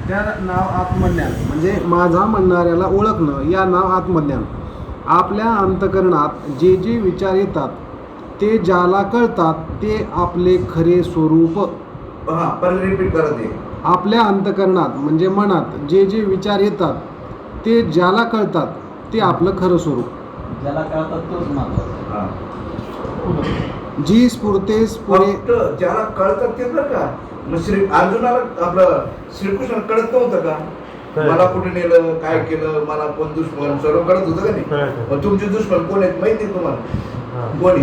त्या नाव आत्मज्ञान म्हणजे माझा म्हणणाऱ्याला ओळखणं. या नाव आत्मज्ञान. आपल्या अंतकरणात जे जे विचार येतात ते ज्याला कळतात ते आपले खरे स्वरूप. हा परत रिपीट करत आहे. आपल्या अंतकरणात म्हणजे मनात जे जे विचार येतात ते ज्याला कळतात ते आपलं खरं स्वरूप. ज्याला कळतात तोच महत्वाचा. जी स्फुरते फक्त ज्याला कळतात ते बरं का. मग अर्जुनाला आपलं श्रीकृष्ण कळत नव्हतं का? मला कुठे नेलं, काय केलं, मला कोण दुश्मन, सर्व कळत होतं का नाही? मग तुमचे दुश्मन कोण आहेत माहिती आहे तुम्हाला? कोणी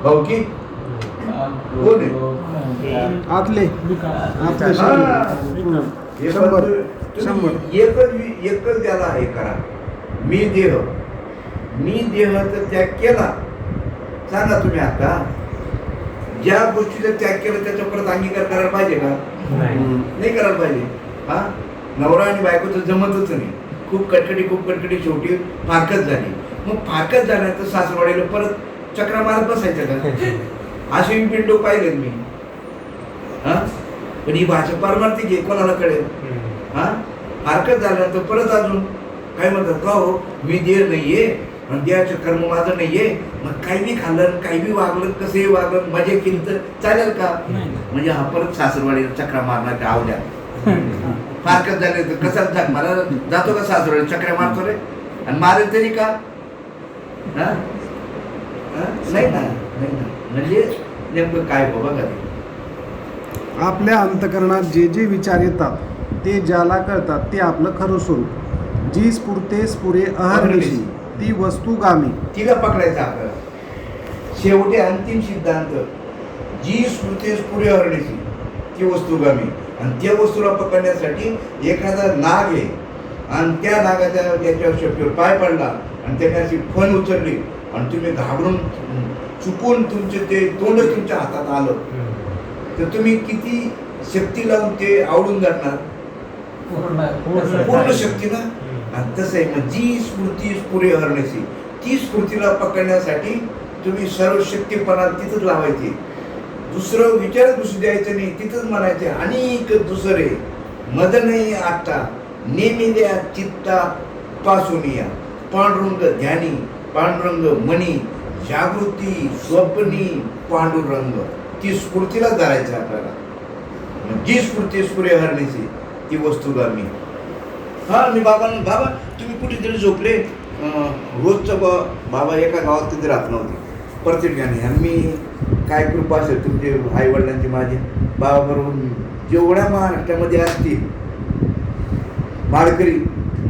भाऊ की कोण आहे? आतले एकच त्याला हे करा. मी देहाचा त्याग केला. सांगा तुम्ही आता ज्या गोष्टीचा त्याग केला त्याचा परत अंगीकार करायला पाहिजे का? नाही करायला पाहिजे. हा नवरा आणि बायकोचं जमतच नाही. खूप कटकटी शेवटी फारकत झाली. मग फारकत झाल्यानंतर सासरवाडीला परत चक्रा मारत बसायचं का? असे पिंडो पाहिलेत मी. हा पण ही भाषा पारमार्थिक आहे, कोणाला कळेल? हा फारकत झाल्यानंतर परत अजून काय म्हणतात का हो मी देह नाहीये, मग देहाचं कर्म माझं नाहीये, मग काही बी खाल्लं काही बी वागलं कसंही वागलं मजा केली तर चालेल का? म्हणजे हा परत सासरवाडीला चक्रा मारणार आवड्या फारकत झाले तर कसा मला जातो का सासरवाडी चक्रा मारतो रे आणि मारेल तरी का? हा? हा? नाही ना, नाही ना. म्हणजे नेमकं काय बाबा का ते? आपल्या अंतकरणात जे जे विचार येतात ते ज्याला कळतात ते आपलं खरं स्वरूप. जी स्फुरते स्फुरे अहर्निशी ती वस्तुगामी. तिला पकडायचं आपल्याला. शेवटी अंतिम सिद्धांत जी स्मृती स्फुरे हरण्याची ती वस्तुगामी. आणि त्या वस्तूला पकडण्यासाठी एखादा नाग आहे आणि त्या नागाच्या याच्यावर शेपटीवर पाय पडला आणि त्याने अशी फण उचलली आणि तुम्ही घाबरून चुकून तुमचे ते तोंडच तुमच्या हातात आलं तर तुम्ही किती शक्ती लावून ते आवडून जाणार? पूर्ण शक्ती ना. आणि तसं आहे मग जी स्फूर्ती स्फुरे हरण्याची ती स्फूर्तीला पकडण्यासाठी तुम्ही सर्व शक्तीपणा तिथंच लावायची. दुसरं विचार दुसरं द्यायचं नाही, तिथंच म्हणायचे अनेक दुसरे मद नाही आता नेमी द्या चित्ता पासून या पांडुरंग ध्यानी पांडुरंग मणी जागृती स्वप्नी पांडुरंग. ती स्फूर्तीला धरायचं आपल्याला. जी स्फूर्ती स्फुरे हरण्याची ती वस्तुगामी. हा मी बाबा तुम्ही कुठेतरी झोपले रोजचं बाबा एका गावात कधी राहत नव्हते प्रत्येक ठिकाणी. आणि मी काय कृपा असेल तुमचे आई वडिलांची माझे बाबाबरोबर जेवढ्या महाराष्ट्रामध्ये असतील माळकरी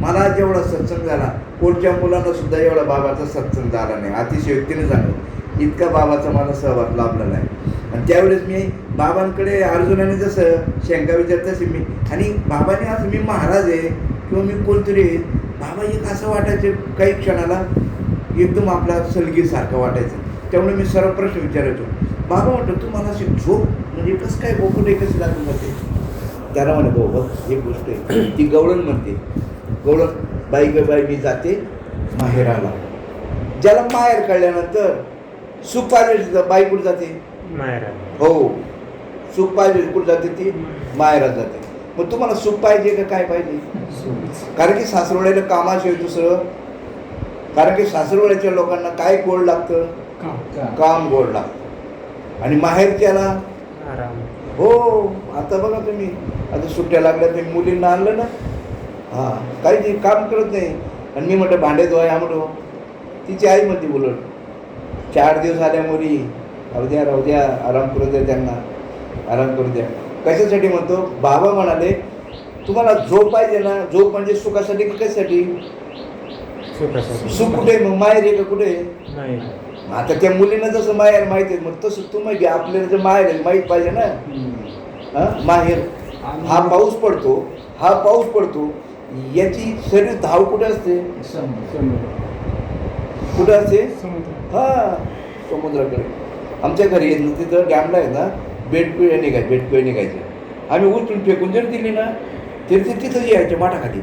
मला जेवढा सत्संग झाला कोणत्या मुलांना सुद्धा एवढा बाबाचा सत्संग झाला नाही. अतिशय व्यक्तीने सांगतो इतका बाबाचा मला सहभाग लाभला नाही. आणि त्यावेळेस मी बाबांकडे अर्जुनाने जसं शंका विचारत तसे मी आणि बाबाने असं मी महाराज आहे किंवा मी कोणतरी आहे. बाबा एक असं वाटायचं काही क्षणाला एकदम आपला सलगीसारखं वाटायचं. त्यामुळे मी सर्व प्रश्न विचारायचो. बाबा म्हटलं तुम्हाला अशी झोप म्हणजे कसं काय बोकुडे कशी लागून जाते? त्याला म्हणे भाऊ बघ एक गोष्ट आहे ती गवळण म्हणते. गवळण बाई ग बाई मी जाते माहेराला. ज्याला माहेर कळल्यानंतर सुख पाहिजे बाई कुठं जाते? हो सुख पाहिजे कुठं जाते? ती माहेरात जाते. मग तुम्हाला सुख पाहिजे का काय पाहिजे? कारण की सासरवड्याला कामाशिवाय दुसरं. कारण की सासरवड्याच्या लोकांना काय गोड लागतं? काम गोड लागतं. आणि माहेरच्याला हो आता बघा तुम्ही आता सुट्ट्या लागल्या तुम्ही मुलींना आणलं ना हां काही काम करत नाही. आणि मी म्हटलं भांडे धुवाय म्हणतो तिची आई म्हणते उलट 4 दिवस आल्या मुली राहू द्या आराम करू द्या त्यांना आराम करू द्या. कशासाठी म्हणतो? बाबा म्हणाले तुम्हाला झोप पाहिजे ना. झोप म्हणजे सुखासाठी की कशासाठी? सुख कुठे मग माहेर आहे का कुठे? आता त्या मुलींना जसं माहेर माहिती आहे मग तसं तुम्ही घ्या आपल्याला जर माहेर आहे माहीत पाहिजे ना. माहेर हा पाऊस पडतो याची शरीर धाव कुठे असते? कुठे असते? हा समुद्राकडे. आमच्या घरी तिथं डॅमला आहे ना बेटकुळे निघायचे. आम्ही उचलून फेकून जर दिली ना तर ते तिथं यायचे माठाखाली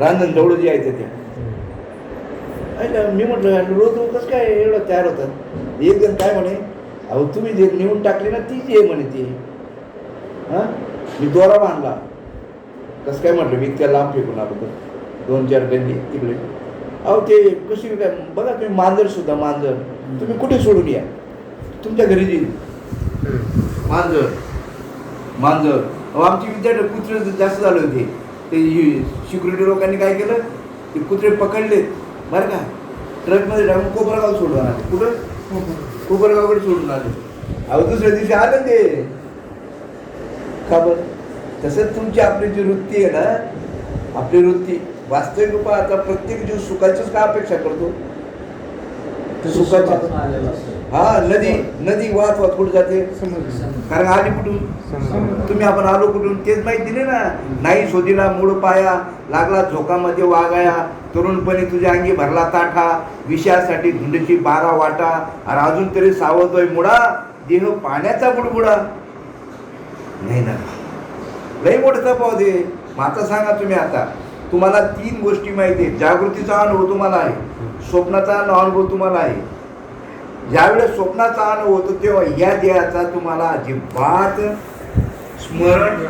रांजण जवळ यायचं ते. मी म्हटलं रोज कसं काय एवढं तयार होतात? एक जण काय म्हणे अहो तुम्ही जे नेऊन टाकली ना ती जी आहे म्हणे ती. हां मी दोरा बांधला कसं काय म्हटलं मी इतक्या लांब फेकून आलो तर 2-4 गल्ली तिकडे. अहो ते कशी काय बघा तुम्ही मांजर तुम्ही कुठे सोडून या तुमच्या घरी येईल मांजर. अहो आमची विद्यार्थी कुत्रे जास्त झाले होते ते सिक्युरिटी लोकांनी काय केलं ते कुत्रे पकडलेत बरं का ट्रकमध्ये टाकून कोपरगाव सोडून आले. कुठं? कोपरगावकडे सोडून आले. अहो दुसऱ्या दिवशी आलं ते का बरं? तसंच तुमची आपली जी वृत्ती आहे ना आपली वृत्ती वास्तविक रूपात आता प्रत्येक जीव सुखाचीच का अपेक्षा करतो? सुखाची. हा नदी वाहत कुठं जाते? कारण आली कुठून? तुम्ही आपण आलो कुठून तेच माहिती दिले ना. नाही शोधीला मूळ पाया लागला झोकामध्ये वागाया तरुणपणी तुझ्या अंगी भरला ताठा विषयासाठी धुंडची 12 वाटा. आणि अजून तरी सावधोय मुडा देह पाण्याचा बुडबुडा. नाही ना लई मोठं तपाव दे. मग आता सांगा तुम्ही आता तुम्हाला 3 गोष्टी माहिती आहेत. जागृतीचा अनुभव तुम्हाला आहे, स्वप्नाचा अनुभव तुम्हाला आहे. ज्यावेळेस स्वप्नाचा अनुभव होतो तेव्हा या देहाचा तुम्हाला अजिबात स्मरण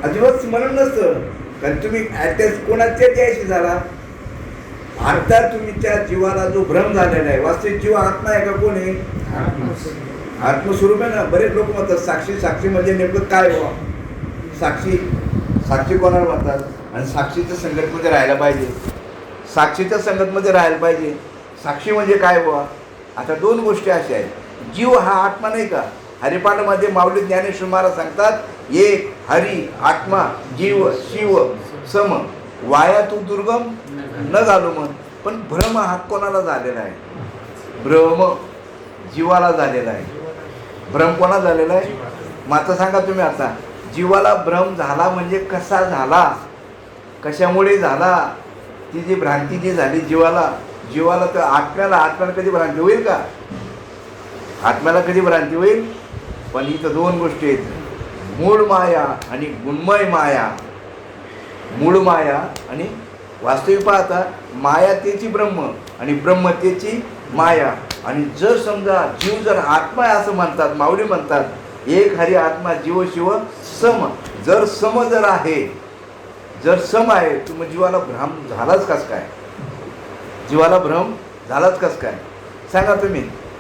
अजिबात स्मरण नसतं. कारण तुम्ही अटॅच कोणाच्या देहाशी झाला? आता तुम्ही त्या जीवाला जो भ्रम झालेला आहे, वास्तविक जीव आत्मा आहे का कोण आहे? आत्मस्वरूप आहे ना. बरेच लोक म्हणतात साक्षी. साक्षी म्हणजे नेमकं काय व्हा? साक्षी साक्षी कोणाला म्हणतात? आणि साक्षीच्या संगतमध्ये राहायला पाहिजे, साक्षीच्या संगतमध्ये राहायला पाहिजे. साक्षी म्हणजे काय बुवा? आता दोन गोष्टी अशा आहेत. जीव हा आत्मा नाही का? हरिपाठामध्ये माऊली ज्ञानेश्वर महाराज सांगतात एक हरी आत्मा जीव शिव सम वाया तू दुर्गम न घालू म्हण. पण भ्रम हा कोणाला झालेला आहे? भ्रम जीवाला झालेला आहे. भ्रम कोणाला झालेला आहे? मग आता सांगा तुम्ही, आता जीवाला भ्रम झाला म्हणजे कसा झाला, कशामुळे झाला? ती जी भ्रांती जी झाली जीवाला तर आत्म्याला कधी भ्रांती होईल का? आत्म्याला कधी भ्रांती होईल? पण इथं दोन गोष्टी आहेत, मूळ माया आणि गुणमय माया. मूळ माया आणि वास्तविक पाहता माया तेची ब्रह्म आणि ब्रह्म तेची माया. आणि जर समजा जीव जर आत्मा आहे असं म्हणतात, माऊली म्हणतात एक हरी आत्मा जीव शिव सम. जर सम जर आहे, जर सम आहे तर मग जीवाला भ्रम झालाच कस काय? जीवाला भ्रम झालाच कस काय? सांगा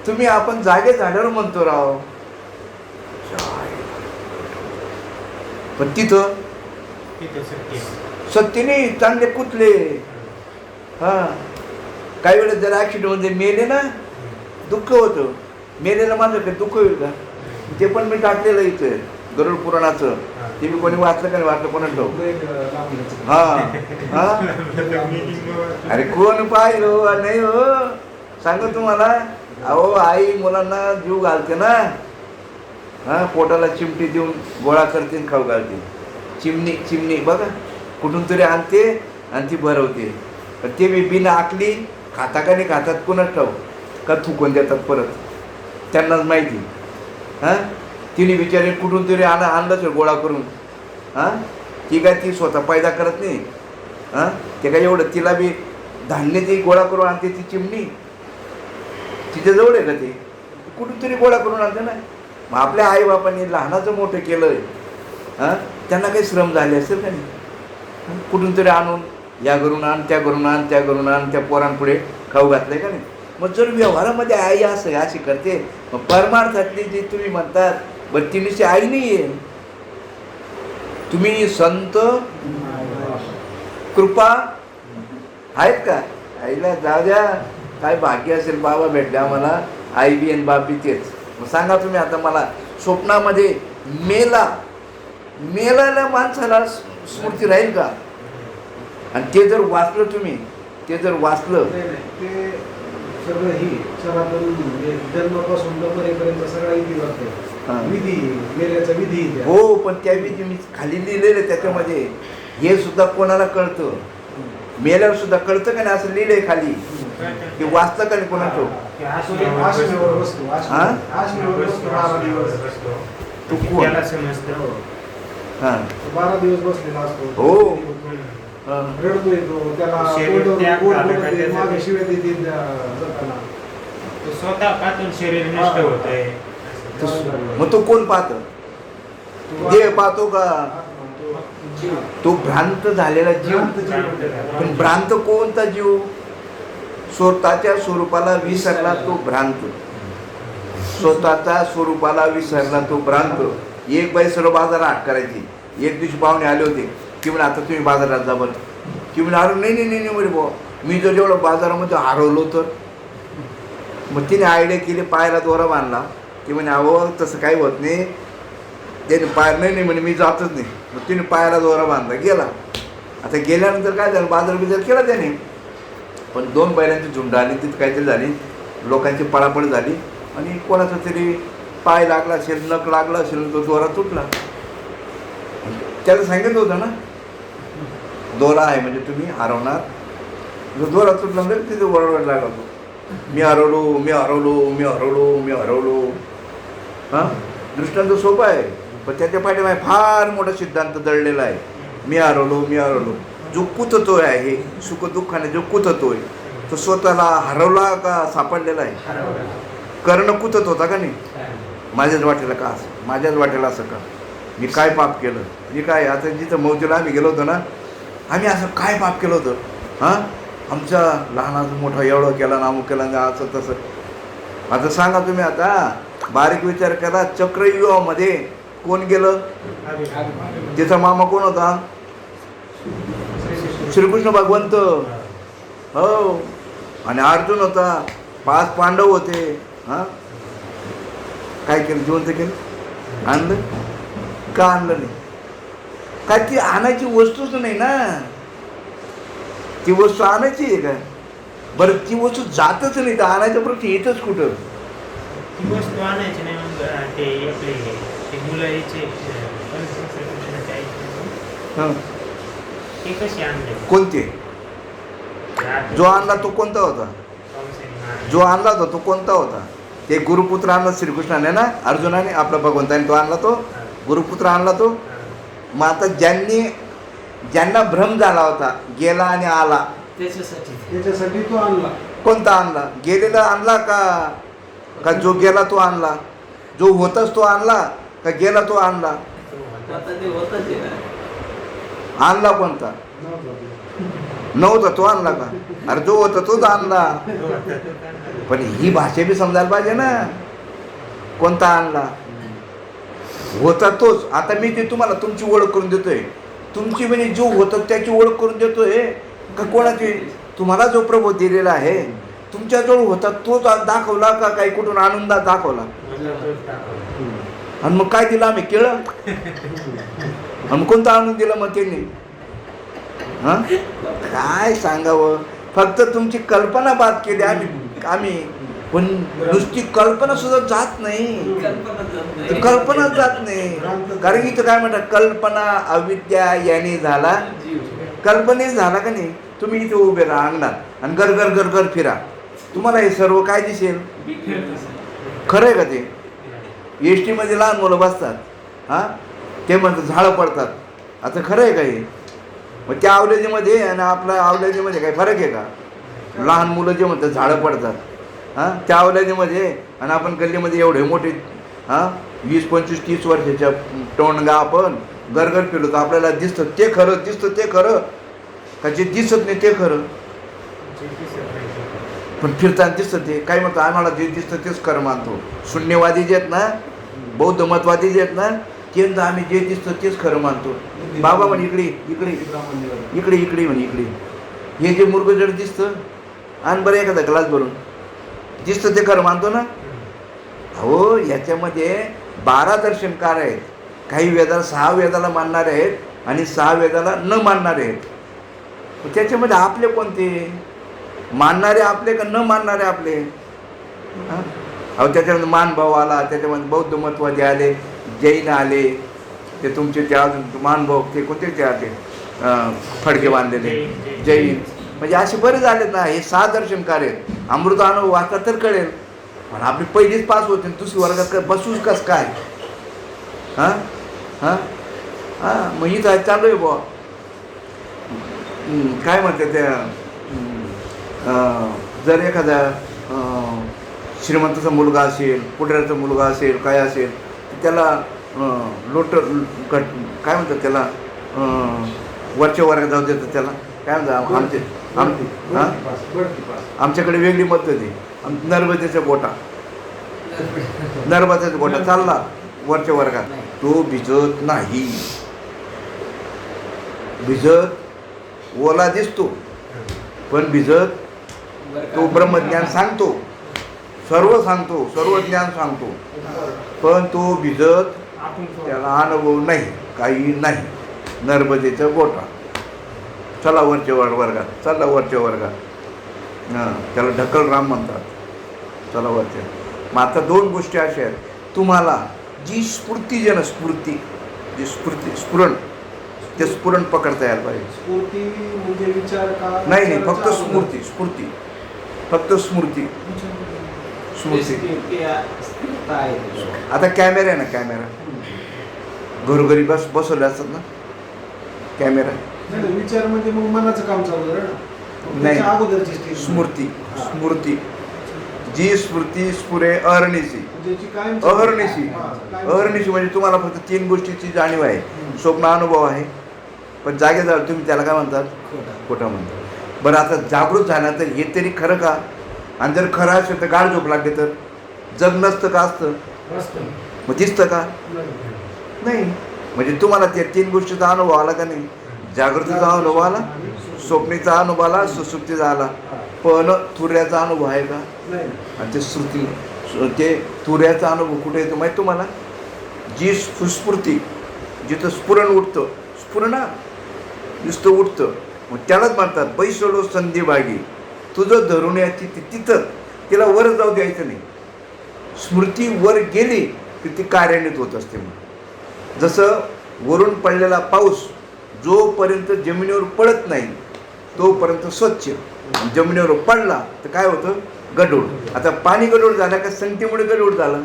तुम्ही आपण जागे झाल्यावर म्हणतो राव, पण तिथं सत्य नाही, चांगले कुठले. हां, काही वेळेस जर ॲक्सिडेंटमध्ये मेले ना दुःख होतं. मेलेलं माझं काही दुःख होईल का? ते पण मी टाकलेलं इथं गरुड पुराणाचं. ते मी कोणी वाचलं का नाही वाचलं कोणाला ठाऊक. हां, अरे कोण पाहिलं नाही हो. सांगू तुम्हाला, अहो आई मुलांना जीव घालते ना. हां, पोटाला चिमटी देऊन गोळा करते आणि खाऊ घालते. चिमणी बघा कुठून तरी आणते आणि ती भरवते. पण ते बी बिना आकली खाता का नाही खातात कोणाच ठाऊक, का थुकून देतात परत, त्यांनाच माहिती. हां, तिने बिचारे कुठून तरी आणलंच गोळा करून. हां, ती काय ती स्वतः पैदा करत नाही. हां, ते काय एवढं तिला बी धान्य ती गोळा करून आणते ती चिमणी. तिच्याजवळ आहे का ते? कुठून तरी गोळा करून आणते ना. मग आपल्या आईबापांनी लहानाचं मोठं केलं आहे. हां, त्यांना काही श्रम झाले असेल का नाही? कुठून तरी आणून या घरून आण त्या घरून आण त्या घरून आण त्या पोरांपुढे खाऊ घातलंय का नाही? मग जर व्यवहारामध्ये आई असं अशी करते, मग परमार्थातली जी तुम्ही म्हणतात बरं तिनेची आई नाही आहे. तुम्ही संत कृपा आहेत का? आईला जाऊ द्या, काय भाग्य असेल बाबा भेटले आम्हाला, आई बी आणि बाप बी तेच. मग सांगा तुम्ही आता मला, स्वप्नामध्ये मेलाला माणसाला स्मृती राहील का? आणि ते जर वाचलं तुम्ही, ते जर वाचलं, ते सगळं ही सनातन जन्मापासून मरेपर्यंत सगळा इतिहास आहे. विधी मेल्याचा विधी. हो, पण त्या विधी मी खाली लिहिलेलं त्याच्यामध्ये. हे सुद्धा कोणाला कळतं? मेल्यावर सुद्धा कळतं का नाही असं लिहिलंय खाली. ते वाचतं का नाही कोणाचं? तू कोण? हां, 12 दिवस बसलेला असतो. हो. रडतोय तो, त्याला मागे शिव्या देतील जाताना. तो स्वतः पाहतून शरीर नष्ट होतंय. मग तो कोण पाहतो? देह पाहतो का? तो भ्रांत झालेला जीव. पण भ्रांत कोणता जीव? स्वतःच्या स्वरूपाला विसरला तो भ्रांत. स्वतःच्या स्वरूपाला विसरला तो भ्रांत. एक बाई सर्व बाजार हाट करायची. एक दिवशी पाहुणे आले होते की म्हणे आता तुम्ही बाजारात जा बरं. की म्हणे अरे नाही म्हणे बुवा, मी जर एवढं बाजारामध्ये हरवलो तर. मग तिने आयडिया केली, पायाला दोरा बांधला. की म्हणे अहो तसं काही होत नाही. त्याने पाय नाही म्हणे मी जातच नाही. मग तिने पायाला दोरा बांधला, गेला. आता गेल्यानंतर काय झालं, बाजार केला त्याने. पण 2 बैलांची झुंड आली, तिथं काहीतरी झाली, लोकांची पळापळ झाली आणि कोणाचा तरी पाय लागला असेल, नख लागला असेल, तो दोरा तुटला. त्याला सांगितलं होतं ना, दोरा आहे म्हणजे तुम्ही हरवणार. जो दोरा तुटला म्हणजे तिथे ओरडवायला लागला होतो, मी हरवलो. हां, दृष्टांत सोपा आहे, पण त्याच्या पाठीमागे फार मोठा सिद्धांत दळलेला आहे. मी हरवलो. जो कुततोय आहे, सुख दुःखाने जो कुततोय, तो स्वतःला हरवला का सापडलेला आहे? कर्ण कुतत होता का नाही? माझ्याच वाटेला असं का? मी काय पाप केलं? मी काय आता जिथं मौतीला आम्ही गेलो होतो ना, आम्ही असं काय पाप केलं होतं? हां, आमच्या लहानाचं मोठा एवढं केला ना अमुक केला ना असं तसं. आता सांगा तुम्ही आता बारीक विचार करा, चक्रव्यूहामध्ये कोण गेलं? त्याचा मामा कोण होता? श्रीकृष्ण भगवंत. हो. आणि अर्जुन होता, 5 पांडव होते. हां, काय केलं? जिवंत केलं? आणलं का? आणलं नाही. काय ती आणायची वस्तूच नाही ना. ती वस्तू आणायची आहे का? बरं, ती वस्तू जातच नाही तर आणायचा प्रश्न येतच कुठं? ती वस्तू आणायची नाही मग ते आपले ते मुलं यायचे श्रीकृष्णाचे आईचे. हं. ते कसे आणले? कोणते? जो आणला तो कोणता होता? जो आणला होता तो कोणता होता? ते गुरुपुत्र आणला श्रीकृष्णाने ना, अर्जुनाने, आपला भगवंताने तो आणला, तो गुरुपुत्र आणला तो. मग आता ज्यांना भ्रम झाला होता, गेला आणि आला, त्याच्यासाठी तो आणला. कोणता आणला? गेलेला आणला का जो गेला तो आणला? जो होताच तो आणला का गेला तो आणला? आणला कोणता? नव्हता तो आणला का? अरे जो होता तोच आणला. पण ही भाषा बी समजायला पाहिजे ना. कोणता आणला? होता तोच. आता मी ते तुम्हाला तुमची ओळख करून देतोय. तुमची म्हणजे जो होता त्याची ओळख करून देतोय का कोणाची? तुम्हाला जो प्रभू दिलेला आहे तुमच्याजवळ होता तोच दाखवला का काही कुठून आणून दाखवला? आणि मग काय दिलं आम्ही? केळं. आणि कोणतं आणून दिलं मग त्यांनी? हां, काय सांगावं? फक्त तुमची कल्पना बाद केली आम्ही. पण नुसती कल्पना सुद्धा जात नाही. कल्पनाच जात नाही. कारण इथं काय म्हणतात? कल्पना अविद्या याने झाला, कल्पनेच झाला का नाही? तुम्ही इथे उभे राहा अंगणात आणि गरगर गरगर फिरा, तुम्हाला हे सर्व काय दिसेल? खरं आहे का ते? एस टीमध्ये लहान मुलं बसतात, हां, ते म्हणतात झाडं पडतात. आता खरं आहे का हे? मग त्या अवलेजीमध्ये आणि आपल्या अवलेजीमध्ये काही फरक आहे का? लहान मुलं जे म्हणतात झाडं पडतात, हां, त्या अवलेजीमध्ये आणि आपण गल्लीमध्ये एवढे मोठे, हां, 20, 25, 30 वर्षाच्या टोणगा आपण गरगर फिरलो तर आपल्याला दिसतं ते खरं, दिसतं ते खरं का जे दिसत नाही ते खरं? पण फिरताना दिसतं ते. काय म्हणतो? आम्हाला जे दिसतं तेच खरं मानतो. शून्यवादी जे आहेत ना, बौद्ध मतवादी जे आहेत ना, ते आम्ही जे दिसतं तेच खरं मानतो. बाबा म्हणे इकडे इकडे इकडे इकडे म्हणे इकडे, हे जे मुरगजड दिसतं आणि बरं एखादा ग्लास भरून दिसतं ते खरं मानतो ना. हो, याच्यामध्ये 12 दर्शनकार आहेत. काही वेदाला 6 वेदाला मानणारे आहेत आणि 6 वेदाला न मानणारे आहेत. त्याच्यामध्ये आपले कोणते? मानणारे आपले का न मानणारे आपले? अहो, त्याच्यामध्ये मानभाव आला, त्याच्यामध्ये बौद्ध महत्वादी आले, जैन आले, ते तुमचे ते अजून मानभाव ते कोणते ते फडके बांधलेले जैन, म्हणजे असे बरेच आलेत ना. हे 6 दर्शनकार आहेत. अमृत अनुभव वाचा तर कळेल. पण आपली पहिलीच पास होते, दुसरी वर्गात बसूच कस काय? हां हां हां, मग इथं चालू आहे बुवा. काय म्हणते त्या, जर एखादा श्रीमंताचा मुलगा असेल, पुढऱ्याचा मुलगा असेल, काय असेल, त्याला काय म्हणतात त्याला, वरच्या वर्गात जाऊ देतात त्याला. काय म्हणतात आमच्याकडे वेगळी पद्धत आहे. नर्मदेचा गोटा, नर्मदेचा गोटा चालला वरच्या वर्गात, तो भिजत नाही. भिजत ओला दिसतो पण भिजत, तो ब्रह्मज्ञान सांगतो, सर्व सांगतो, सर्व ज्ञान सांगतो, पण तो भिजत, त्याला अनुभव नाही, काही नाही. नर्मदेचा गोटा, चला वरच्या वर्गात, चला वरच्या वर्गात. हां, त्याला ढकलराम म्हणतात. चला वरच्या. मग आता 2 गोष्टी अशा आहेत. तुम्हाला जी स्फूर्ती जे ना, स्फूर्ती, जी स्फुरण, ते स्फुरण पकडता यायला पाहिजे. स्फूर्ती म्हणजे विचार का? नाही नाही, फक्त स्फूर्ती, स्फूर्ती, फक्त स्मृती, स्मृती. आता कॅमेरा आहे ना, कॅमेरा घरोघरी बसवले असतात ना कॅमेरा. विचार म्हणजे मग मनाचं काम चालू आहे ना. नाही, अगोदरची स्थिती स्मृती, स्मृती, जी स्मृती स्फुरे अहर्निशी, अहर्निशी. अहर्निशी म्हणजे तुम्हाला फक्त 3 गोष्टीची जाणीव आहे. स्वप्न अनुभव आहे, पण जागेजवळ तुम्ही त्याला काय म्हणतात? खोटा म्हणतात. बरं आता जागृत झाला तर हे तरी खरं का? आणि जर खरं असेल तर गाढ झोप लागते तर जग नसतं का असतं? मग दिसतं का? नाही. म्हणजे तुम्हाला त्या 3 गोष्टीचा अनुभव आला का नाही? जागृतीचा अनुभव आला, स्वप्नीचा अनुभव आला, सुसुप्तीचा आला, पण तुर्याचा अनुभव आहे का? आणि ते श्रुती ते तुर्याचा अनुभव कुठे येतो माहीत तुम्हाला? जी सुस्फूर्ती जिथं स्फुरण उठतं, स्फुरण नुसतं उठतं, मग त्यालाच म्हणतात बैसलो संधिभागी. तुझं धरून याची तिथं तिला वर जाऊ द्यायचं नाही. स्मृती वर गेली की ती कार्यान्वित होत असते. मग जसं वरून पडलेला पाऊस जोपर्यंत जमिनीवर पडत नाही तोपर्यंत स्वच्छ, जमिनीवर पडला तर काय होतं? गढूळ. आता पाणी गढूळ झालं का संगतीमुळे गढूळ झालं?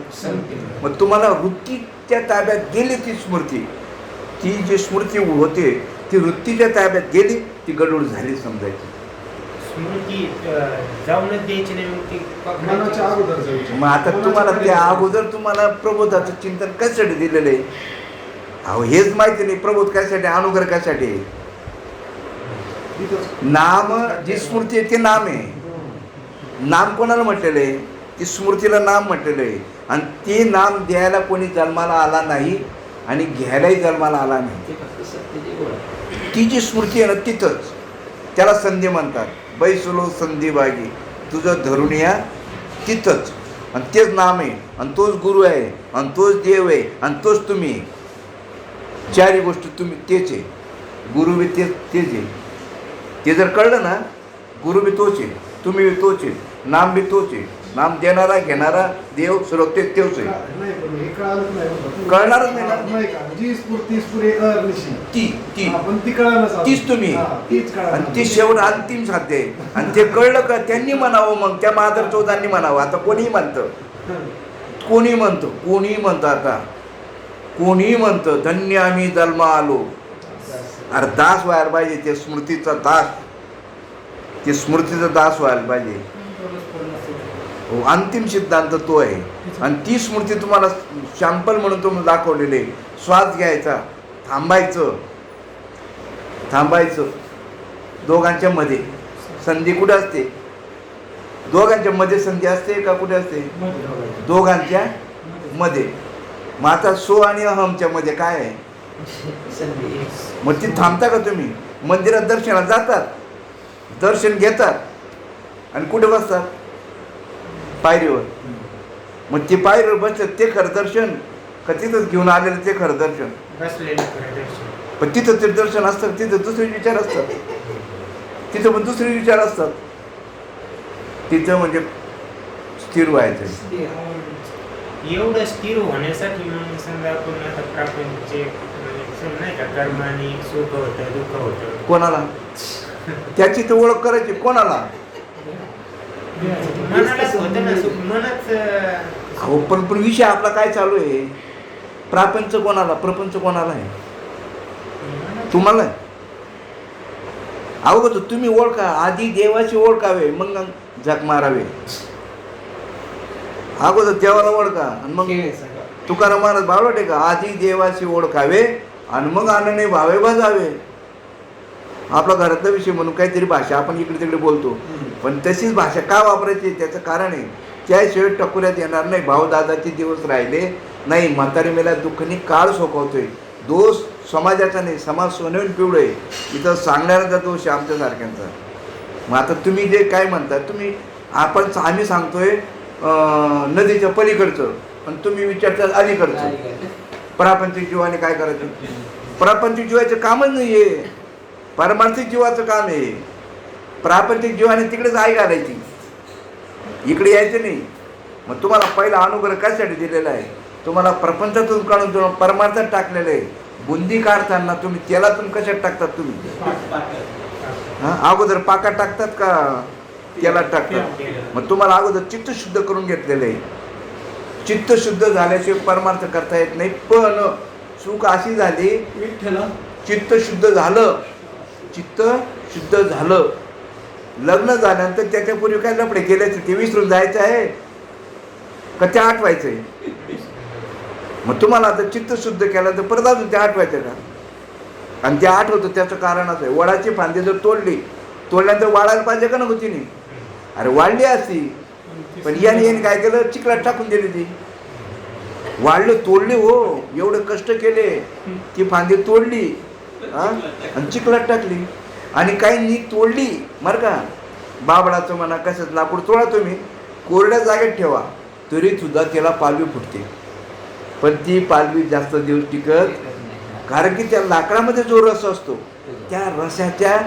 मग तुम्हाला वृत्तीच्या ताब्यात गेली ती स्मृती, ती जी स्मृती होते ती वृत्तीच्या ताब्यात गेली, ती गढूळ झाली समजायची. स्मृती जाऊनच द्यायची नाही, मग ती मनाच्या अगोदर जायची. मग आता तुम्हाला त्या अगोदर तुम्हाला प्रबोधाचं चिंतन कशासाठी दिलेलं आहे? अहो हेच माहिती नाही प्रबोध कशासाठी, अनुग्रह कशासाठी. नाम जी स्मृती आहे ते नाम आहे. नाम कोणाला म्हटलेलं आहे? ती स्मृतीला नाम म्हटलेलं आहे. आणि ते नाम द्यायला कोणी जन्माला आला नाही आणि घ्यायलाही जन्माला आला नाही. ती जी स्मृती आहे ना तिथंच त्याला संधी म्हणतात. बैसलो संधिभागी, तुझं धरून या तिथंच. आणि तेच नाम आहे, आणि तोच गुरु आहे, आणि तोच देव आहे, आणि तोच तुम्ही. चारही गोष्टी तुम्ही तेच आहे. गुरु बी तेच आहे. ते जर कळलं ना, गुरु बी तोच आहे, तुम्ही बी तोच आहे, नाम बी तोच आहे. नाम देणारा घेणारा देव सर्व तेच आहे. कळणारच नाही ना. जी स्फूर्ती स्फुरेनिशी ती आपण ती कळायला तीच तुम्ही. आणि ती शेवट अंतिम साध्य आहे. आणि ते कळलं का त्यांनी म्हणावं, मग त्या महादर चौदांनी म्हणावं. आता कोणीही म्हणतं, कोणीही म्हणतं आता कोणीही म्हणतं धन्य आम्ही जन्मा आलो. अरे दास व्हायला पाहिजे, ते स्मृतीचा दास, ते स्मृतीचा दास व्हायला पाहिजे. हो, अंतिम सिद्धांत तो आहे. आणि ती स्मृती तुम्हाला शॅम्पल म्हणून तुम्हाला दाखवलेले. श्वास घ्यायचा, थांबायचं दोघांच्या मध्ये. संधी कुठे असते? दोघांच्या मध्ये संधी असते का कुठे असते? दोघांच्या मध्ये. मग आता सो आणि अहमच्या मध्ये काय आहे? मग ती थांबता का तुम्ही? मंदिरात दर्शनाला जातात, दर्शन घेतात, आणि कुठे बसतात? पायरीवर. मग ती पायरीवर बसतात ते खरं दर्शन का तिथंच घेऊन आलेलं ते खरं दर्शन? पण तिथं ते दर्शन असतं, तिथं दुसरे विचार असतात, तिथं पण दुसरे विचार असतात. तिथं म्हणजे स्थिर व्हायचं. एवढं स्थिर होण्यासाठी मग समजा आपण आता प्रापंचिक नाही का कर्माने सुख होतं दुःख होतं, कोणाला त्याची तर ओळख करायची? कोणाला? मनालाच होतं ना सुख, मनच. अहो पण विषय आपला काय चालू आहे? प्रापंच कोणाला, प्रपंच कोणाला आहे? तुम्हाला आहे. अवगत तुम्ही ओळखा आधी, देवाची ओळखावे मग झक मारावे. अगोदर देवाला ओळखा आणि मग तुकाराम महाराज बावळट आहे का? आधी देवाची ओळखावे आणि मग आनंदे भावे भाजावे. आपला घरातला विषय म्हणून काहीतरी भाषा आपण इकडे तिकडे बोलतो, पण तशीच भाषा का वापरायची त्याचं कारण आहे. त्याशिवाय टकुऱ्यात येणार नाही. भाऊदादाचे दिवस राहिले नाही, म्हातारी मेला दुःखनी काळ सोकवतोय. दोष समाजाचा नाही, समाज सोनवून पिवळं आहे. इथं सांगणाऱ्याचा दोष आहे आमच्यासारख्यांचा. मग आता तुम्ही जे काय म्हणता, तुम्ही आम्ही सांगतोय नदीच्या पलीकडचं, पण तुम्ही विचारता अलीकडचं. प्रापंचिक जीवाने काय करायचं? प्रापंचिक जीवाचं कामच नाही आहे, पारमार्थिक जीवाचं काम आहे. प्रापंचिक जीवाने तिकडेच आई घालायची, इकडे यायचं नाही. मग तुम्हाला पहिला अनुग्रह कशासाठी दिलेला आहे? तुम्हाला प्रपंचातून काढून तुम्हाला परमार्थात टाकलेलं आहे. बुंदी काढताना तुम्ही तेलातून कशात टाकतात? तुम्ही अगोदर पाकात टाकतात का तेलात टाकतात? मग तुम्हाला अगोदर चित्त शुद्ध करून घेतलेलं आहे. चित्त शुद्ध झाल्याशिवाय परमार्थ करता येत नाही. पण चूक अशी झाली, चित्त शुद्ध झालं, लग्न झाल्यानंतर त्याच्यापूर्वी काय लफडे केल्याचे ते विसरून जायचं आहे का ते आठवायचं आहे? मग तुम्हाला आता चित्त शुद्ध केलं तर परत अजून ते आठवायचं का? आणि ते आठवतं त्याचं कारण असं आहे, वडाची फांदी जर तोडली तोडल्यानंतर वाढायला पाहिजे का नको तिने? अरे वाढली असती, पण याने काय केलं, चिखलात टाकून दिली ती. वाढले तोडले हो, एवढे कष्ट केले, ती फांदी तोडली आणि चिखलात टाकली. आणि काहींनी तोडली बरं का, बाबळाचं म्हणा कशाचं लाकूड तोडा तुम्ही, कोरड्या जागेत ठेवा तरी सुद्धा त्याला पालवी फुटते. पण ती पालवी जास्त दिवस टिकत, कारण की त्या लाकडामध्ये जो रस असतो त्या रसाच्या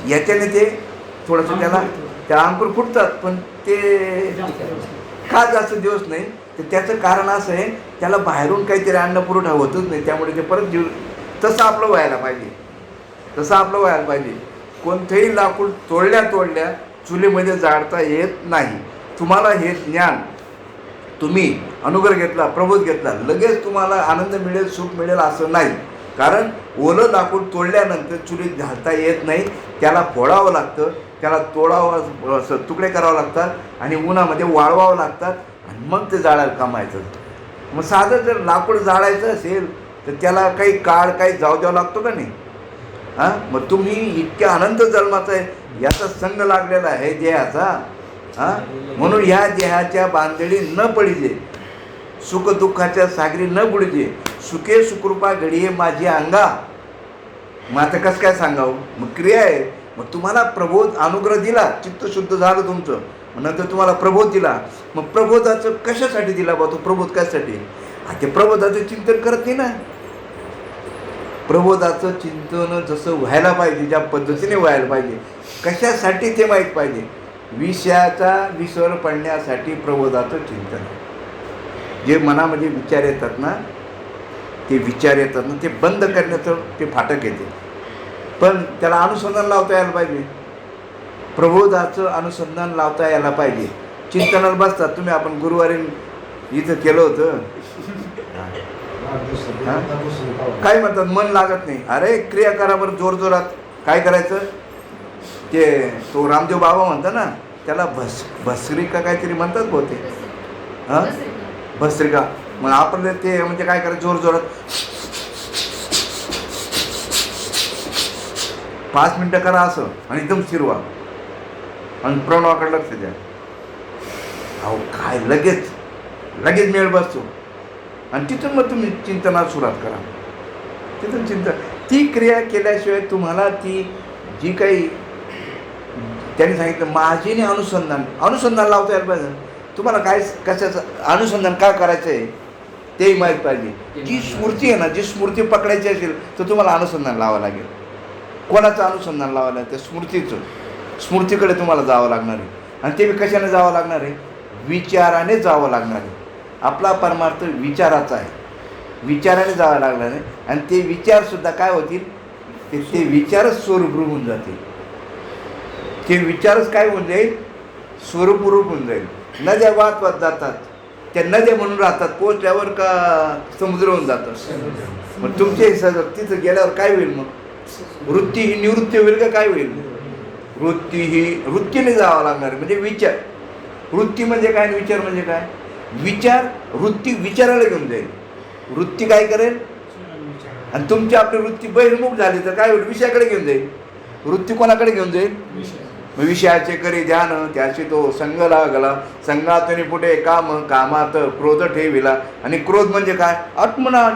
याच्याने ते थोडंसं त्याला अंकुर फुटतात, पण ते का जास्त दिवस नाही. तर त्याचं कारण असं आहे, त्याला बाहेरून काहीतरी अन्न पुरवठा होतच नाही, त्यामुळे ते परत जीव तसं आपलं व्हायला पाहिजे, तसं आपलं व्हायला पाहिजे. कोणतंही लाकूड तोडल्या चुलीमध्ये जाळता येत नाही. तुम्हाला हे ज्ञान तुम्ही अनुग्रह घेतला, प्रबोध घेतला, लगेच तुम्हाला आनंद मिळेल, सुख मिळेल असं नाही. कारण ओलं लाकूड तोडल्यानंतर चुलीत घालता येत नाही, त्याला फोडावं लागतं, त्याला तोडावं, तुकडे करावं लागतात आणि उन्हामध्ये वाळवावं लागतात आणि मग ते जाळायला कामायचं. मग साधं जर लाकूड जाळायचं असेल तर त्याला काही काळ काही जाऊ द्यावा लागतो का नाही? हां, मग तुम्ही इतक्या अनंत जन्माचा आहे, याचा संग लागलेला आहे देहाचा. हां, म्हणून ह्या देहाच्या बांधडी न पडिजे, सुख दुःखाच्या सागरी न बुडजे, सुखे सुकृपा घडिये माझी अंगा. मग आता कसं काय सांगावं? मग क्रिया आहे. मग तुम्हाला प्रबोध अनुग्रह दिला, चित्त शुद्ध झालं तुमचं, मग नंतर तुम्हाला प्रबोध दिला. मग प्रबोधाचं कशासाठी दिला बा? तो प्रबोध कशासाठी? ते प्रबोधाचं चिंतन करत नाही ना. प्रबोधाचं चिंतन जसं व्हायला पाहिजे, ज्या पद्धतीने व्हायला पाहिजे, कशासाठी ते माहीत पाहिजे. विषयाचा विसर पडण्यासाठी प्रबोधाचं चिंतन. जे मनामध्ये विचार येतात ना, ते विचार येतात ना, ते बंद करण्याचं ते फाटक येते. पण त्याला अनुसंधान लावता यायला पाहिजे, प्रबोधाचं अनुसंधान लावता यायला पाहिजे. चिंतनाला बसतात तुम्ही, आपण गुरुवारी इथं केलं होतं, काय म्हणतात, मन लागत नाही. अरे क्रिया करा बरं जोरजोरात. काय करायचं ते, तो रामदेव बाबा म्हणता ना, त्याला भस्त्रिका काहीतरी म्हणतात बहुते, हां भस्त्रिका. मग आपण ते म्हणजे काय करायचं, जोरजोरात 5 मिनटं करा असं आणि एकदम स्थिर आणि प्रणवाकडे लक्ष द्या. अहो काय लगेच मेळ बसतो आणि तिथून मग तुम्ही चिंतनाला सुरुवात करा. तिथून चिंतन, ती क्रिया केल्याशिवाय तुम्हाला ती जी काही त्यांनी सांगितलं माझीने अनुसंधान लावता यायला पाहिजे. तुम्हाला काय कशाचं अनुसंधान काय करायचं आहे तेही माहीत पाहिजे. जी स्मृती आहे ना, जी स्मृती पकडायची असेल तर तुम्हाला अनुसंधान लावावं लागेल. कोणाचं अनुसंधान लावावं लागेल? त्या स्मृतीकडे तुम्हाला जावं लागणार आहे. आणि ते कशाने जावं लागणार आहे? विचाराने जावं लागणार आहे. आपला परमार्थ विचाराचा आहे, विचाराने जावं लागणार आहे. आणि ते विचारसुद्धा काय होतील, ते विचारच स्वरूपरूप होऊन जातील. ते विचारच काय होऊन जाईल, स्वरूपरूप होऊन जाईल. नद्या वाहत जातात, त्या नद्या म्हणून राहतात, पोचल्यावर का समुद्र होऊन जातं. मग तुमचे तिथं गेल्यावर काय होईल? मग वृत्ती ही निवृत्ती होईल का काय होईल? वृत्तीने जावं लागणार. म्हणजे विचार, वृत्ती म्हणजे काय, विचार म्हणजे काय? विचार वृत्ती विचाराला घेऊन जाईल, वृत्ती काय करेल, आणि तुमची आपली वृत्ती बहिर्मुख झाली तर काय होईल? विषयाकडे घेऊन जाईल. वृत्ती कोणाकडे घेऊन जाईल? विषयाचे करी ध्यान, त्याशी तो संग लागला, संगातनी पुढे कामात क्रोध ठेविला. आणि क्रोध म्हणजे काय? आत्मनाश.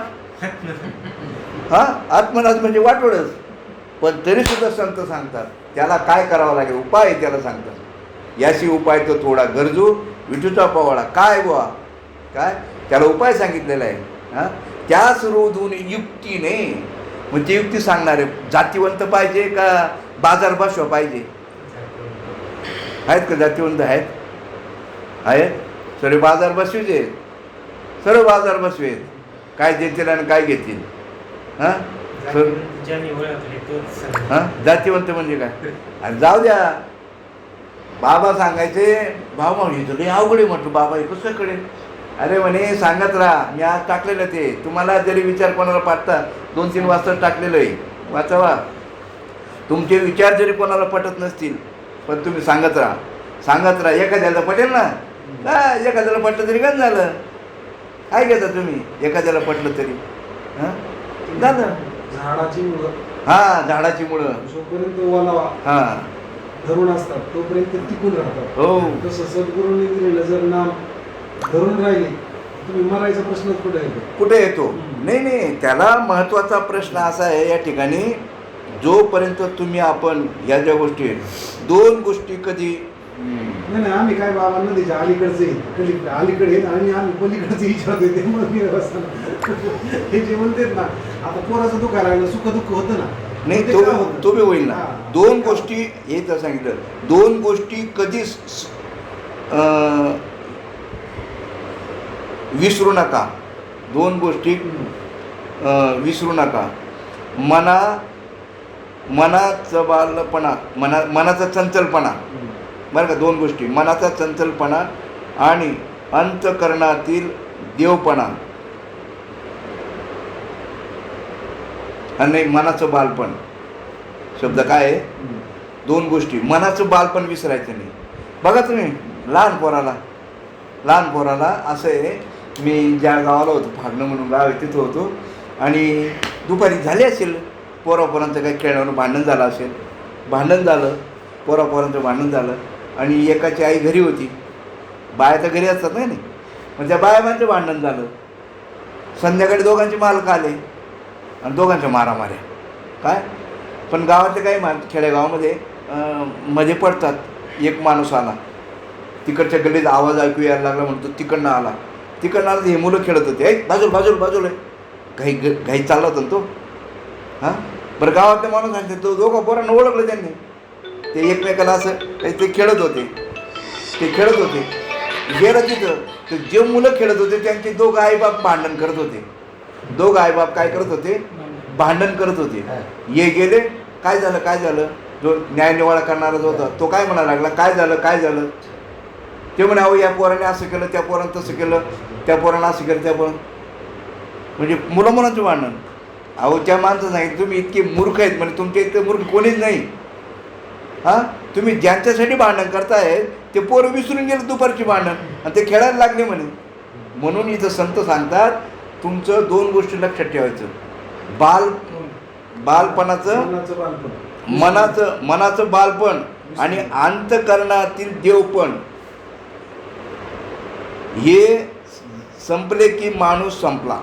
हा, आत्मनाश म्हणजे वाटोळच. पण तरी सुद्धा संत सांगतात त्याला काय करावं लागेल, उपाय त्याला सांगतात. याशी उपाय तो थोडा गरजू विठूचा पवाडा. काय बुवा, काय त्याला उपाय सांगितलेला आहे. हां, त्यास रोधून युक्तीने. मग ती युक्ती सांगणार आहे. जातीवंत पाहिजे का बाजार बसवा पाहिजे? आहेत का जातीवंत? आहेत सर्व बाजार बसवीचे, सर्व बाजार बसवेत. काय देतील आणि काय घेतील? हां, हां, जातीवंत म्हणजे काय? आणि जाऊ द्या, बाबा सांगायचे भाऊ म्हणून तुला अवघड आहे. म्हटलं बाबा हे कसं कळेल? अरे म्हणे सांगत राहा, मी आज टाकलेलं ते. तुम्हाला जरी विचार कोणाला पाठतात, 2-3 वाजता टाकलेलं आहे, वाचावा. तुमचे विचार जरी कोणाला पटत नसतील पण तुम्ही सांगत राहा. एखाद्याला पटेल ना, काय एखाद्याला पटलं तरी काय झालं? काय घेता तुम्ही? एखाद्याला पटलं तरी हां झालं. झाडाची मुळं, हां झाडाची मुळं, जोपर्यंत ओलावा हां धरून असतात तोपर्यंत टिकून राहतात. हो. तसं सद्गुरूंनी दिलेलं जर नाम धरून राहिले तुम्ही मरायचा प्रश्नच कुठे येतो. कुठे येतो? नाही नाही, त्याला महत्त्वाचा प्रश्न असा आहे या ठिकाणी, जोपर्यंत तुम्ही आपण या ज्या गोष्टी आहेत, दोन गोष्टी कधी नाही नाही, आम्ही काय बाबा नदीच्या अलीकडचे अलीकडे आहेत आणि आम्ही पलीकडचे विचारतो ते मग मी हे जे म्हणतात ना, आता पोराचं दुखायला लागलं सुख दुःख होतं ना. नाही, ते तो काय होतं? तो बी होईल ना. हा. दोन गोष्टी हे तर सांगितलं, दोन गोष्टी कधीच विसरू नका. दोन गोष्टी विसरू नका. मनाचं बालपणा, मनाचा चंचलपणा, बरं का, दोन गोष्टी, मनाचा चंचलपणा आणि अंतःकरणातील देवपणा. आणि मनाचं बालपण शब्द काय आहे? दोन गोष्टी. मनाचं बालपण विसरायचं नाही. बघा तुम्ही लहान पोराला असं आहे, मी ज्या गावाला होतो, फागणं म्हणून गाव आहे, तिथं होतो, आणि दुपारी झाली असेल पोरापोरांचं काही खेळण्यावर भांडण झालं असेल, पोरापोरांचं भांडण झालं, आणि एकाची आई घरी होती, बाया तर घरी असतात नाही. मग त्या बायाबांचं भांडण झालं. संध्याकाळी दोघांचे मालक आले आणि दोघांच्या मारामाऱ्या. काय पण गावातले काही खेडेगावामध्ये मध्ये पडतात. एक माणूस आला, तिकडच्या गल्लीत आवाज ऐकू यायला लागला, म्हणतो तिकडनं आला. हे मुलं खेळत होते, ऐक बाजूला घाई चालला होता तो. हां, बरं, गावातले माणूस सांगते, तो दोघं पोरांना ओळखलं त्यांनी. ते एकमेकाला असं काही ते खेळत होते. गेलं तिथं, तर जे मुलं खेळत होते त्यांचे दोघं आईबाप भांडण करत होते. काय करत होते? भांडण करत होते. ये गेले, काय झालं? जो न्यायनिवाडा करणारा जो होता तो काय म्हणायला लागला, काय झालं? ते म्हणे, अहो या पोराने असं केलं, त्या पोरानं तसं केलं, त्या पोरानं असं केलं, त्या पोरानं, म्हणजे मुलांचं भांडण. अहो त्या माणसं सांगितलं, तुम्ही इतके मूर्ख आहेत म्हणजे, तुमच्या इतके मूर्ख कोणीच नाही. हां, तुम्ही ज्यांच्यासाठी भांडण करताय ते पोरं विसरून गेले दुपारची भांडण, आणि ते खेळायला लागले म्हणे. म्हणून इथं संत सांगतात, तुमचं दोन गोष्टी लक्षात ठेवायचं, बालपणाचं, मनाचं बालपण आणि अंतःकरणातील देवपण. हे संपले की माणूस संपला.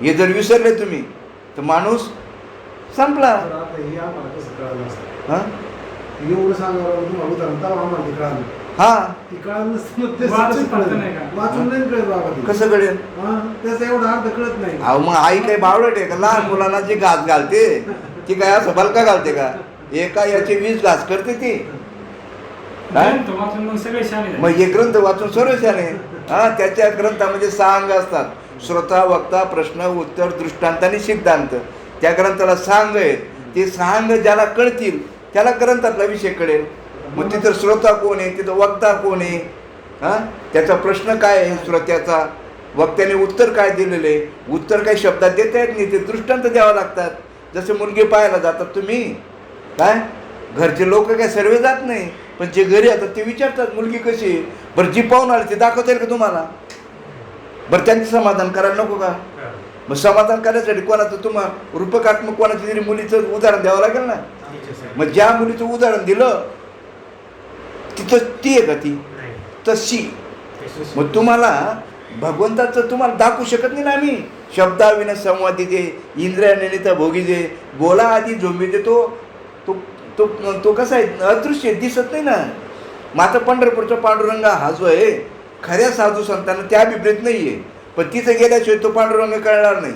हे जर विसरले तुम्ही तर माणूस संपला. हां, एवढं सांगावं तुम्हाला उदाहरण तर आम्हाला ते कळालं. हां, ती कळालं नसतं, ते वाचून नाही कळत बाबा ते. कसं कळेल? त्याचा एवढा अर्थ कळत नाही. अहो मग आई काही बावळट आहे का? लहान मुलांना जी घास घालते ती काय असं बलका घालते का? एका याचे 20 घास करते ती. मग हे ग्रंथ वाचून सर्व शाने. हा, त्याच्या ग्रंथामध्ये 6 अंग असतात: श्रोता, वक्ता, प्रश्न, उत्तर, दृष्टांत आणि सिद्धांत. त्या ग्रंथाला 6 अंग आहेत. ते 6 अंग ज्याला कळतील त्याला ग्रंथातला विषय कळेल. मग तिथं श्रोता कोण आहे, तिथं वक्ता कोण आहे, हां, त्याचा प्रश्न काय आहे श्रोत्याचा, वक्त्याने उत्तर काय दिलेलं आहे, उत्तर काही शब्दात देता येत नाही, ते दृष्टांत द्यावं लागतात. जसे मुलगी पाहायला जातात तुम्ही, काय घरचे लोक काय सर्व जात नाही, पण जे घरी येतात ते विचारतात मुलगी कशी आहे. बरं, जी पाहून आली ते दाखवता येईल का तुम्हाला? बरं, त्यांचं समाधान करायला नको का? मग समाधान करण्यासाठी कोणाचं, तुम्हाला रूपकात्मक कोणाची तरी मुलीचं उदाहरण द्यावं लागेल ना. मग ज्या मुलीचं उदाहरण दिलं तिथं ती आहे का ती तशी? मग तुम्हाला भगवंताचं तुम्हाला दाखवू शकत नाही ना आम्ही. शब्दाविना संवादी जे इंद्रियानिता भोगी जे बोला आधी झोंबी दे, तो कसा आहे, अदृश्य दिसत नाही ना. मग आता पंढरपूरचा पांडुरंग हा जो आहे, खऱ्या साधू संतांना त्या अभिप्रेत नाही आहे, पण तिथं गेल्याशिवाय तो पांडुरंग कळणार नाही.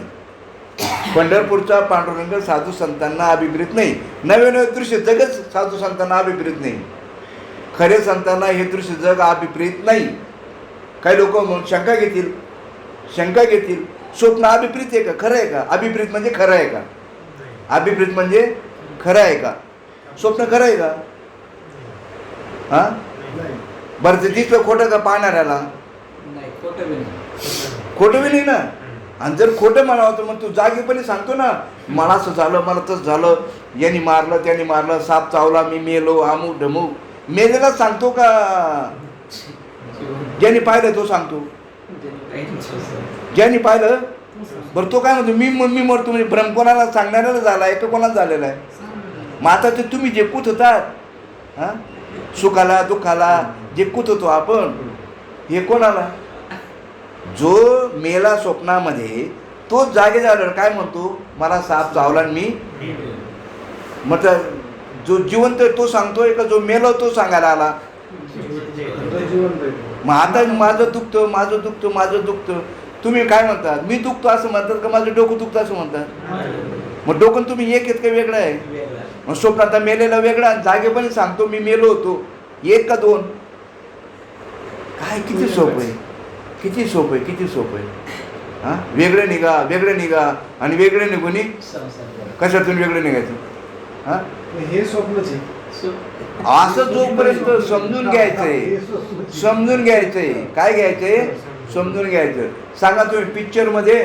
पंढरपूरचा पांडुरंग साधू संतांना अभिप्रेत नाही. नवे दृश्य जगच साधू संतांना अभिप्रेत नाही. खरे संतांना हे दृश्य जग अभिप्रेत नाही. काही लोक शंका घेतील, स्वप्न अभिप्रेत आहे का, खरं आहे का? अभिप्रेत म्हणजे खरं आहे का? अभिप्रेत म्हणजे खरं आहे का? स्वप्न खरं आहे का? हां, बरं, ते दिसलं खोटं का पाहणाऱ्याला? खोटं बी नाही ना. आणि जर खोटं म्हणावं तर मग तू जागेपणी सांगतो ना, मला असं झालं, मला तसं झालं, यांनी मारलं, त्यांनी मारलं, साप चावला, मी मेलो, अमुक ढमुक. मेलेलाच सांगतो का ज्यांनी पाहिलं तो सांगतो? ज्यांनी पाहिलं. बरं, तो काय म्हणतो, मी मरतो म्हणजे भ्रम कोणाला सांगणाऱ्याला झाला आहे का कोणाला झालेला आहे? मग आता ते तुम्ही जे पूत होतात, हां, सुखाला दुःखाला जे कुततो आपण, हे कोणाला? जो मेला स्वप्नामध्ये तो जागे झाल्यावर काय म्हणतो, मला साप चावला आणि मी. मग जो जिवंत आहे तो सांगतोय का जो मेलो तो सांगायला आला? मग आता माझं दुखतं माझं दुखतं माझं दुखतं, तुम्ही काय म्हणतात? मी दुखतो असं म्हणतात का माझं डोकं दुखतं असं म्हणतात? मग डोकं तुम्ही एक आहेत का वेगळं आहे? मग स्वप्नात मेलेला वेगळा, जागेपणी सांगतो मी मेलो होतो, एक का दोन? काय किती सोपं आहे, किती सोपं आहे, किती सोपं आहे. हां, वेगळं निघा आणि वेगळे निघून कशातून वेगळं निघायचं? हां, हे स्वप्नच आहे. असं जोपर्यंत समजून घ्यायचंय काय घ्यायचंय, समजून घ्यायचं. सांगा तुम्ही पिक्चरमध्ये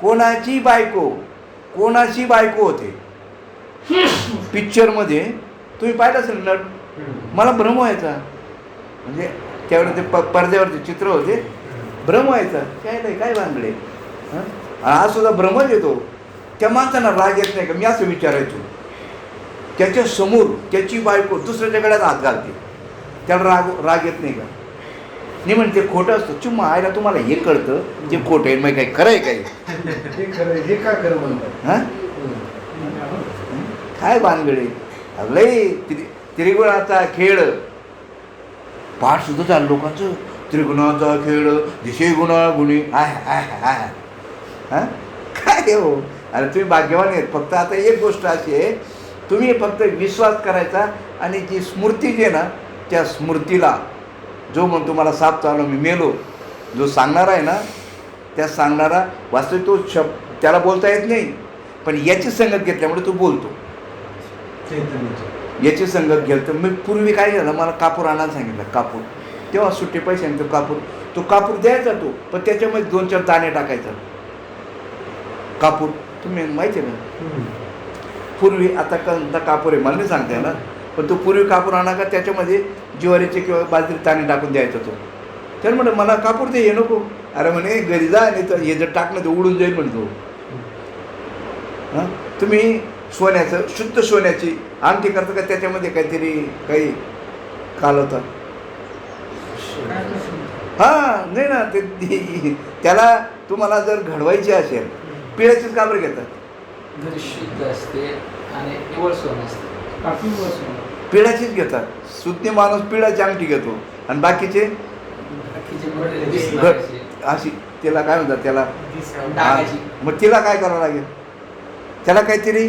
कोणाची बायको होते पिक्चरमध्ये, तुम्ही पाहिलं असेल नट, मला भ्रम व्हायचा, म्हणजे त्यावेळेस ते पडद्यावरचे चित्र होते, भ्रम व्हायचा काय भानगडे. हा सुद्धा भ्रमच येतो. त्या माणसांना राग येत नाही का? मी असं विचारायचो, त्याच्या समोर त्याची बायको दुसऱ्याच्या गळ्यात हात घालते, त्याला राग येत नाही का? नाही म्हणते खोटं असतं. चुम्मा आयला तुम्हाला हे कळतं जे खोटं आहे, मग काही खरं आहे काही? हे का खरं म्हणतात? हां, काय भानगडे लई त्रिगुणाचा खेळ. पाठ सुद्धा चालू लोकांचं, त्रिगुणाचा खेळ दिशे गुणागुणी. हां, काय हो, अरे तुम्ही भाग्यवान आहेत. फक्त आता एक गोष्ट अशी आहे, तुम्ही फक्त विश्वास करायचा आणि जी स्मृती जी आहे ना, त्या स्मृतीला जो म्हणतो मला साप चावला मी मेलो, जो सांगणारा आहे ना, त्या सांगणारा वास्तविक तो त्याला बोलता येत नाही, पण याची संगत घेतल्यामुळे तो बोलतो. याची संगत घेतलं तर मी पूर्वी काय झालं, मला कापूर आणायला सांगितलं, कापूर. तेव्हा सुट्टे पैसे आणि तो कापूर द्यायचा तो, पण त्याच्यामध्ये 2-4 दाणे टाकायचा कापूर. तुम्ही माहिती आहे ना पूर्वी, आता कापूर आहे मला नाही सांगता येणार, पण तो पूर्वी कापूर आणा का त्याच्यामध्ये ज्वारीचे किंवा बाजरी दाणे टाकून द्यायचा तो. तर म्हणलं मला कापूर दे, हे नको. अरे म्हणे घरी जा, नाही तर हे जर टाकलं तर उडून जाईल म्हणतो. हां, तुम्ही सोन्याचं शुद्ध सोन्याची अंगठी करता का त्याच्यामध्ये काही कालवतात? हां, नाही ना, ते त्याला तुम्हाला जर घडवायची असेल पिळ्याचीच काबर घेतात, शुद्ध असते आणि निवळ सोनं असते. पिळाचीच घेतात. शुद्ध माणूस पिळाची अंगठी घेतो आणि बाकीचे अशी, त्याला काय म्हणतात, त्याला मग तिला काय करावं लागेल, त्याला काहीतरी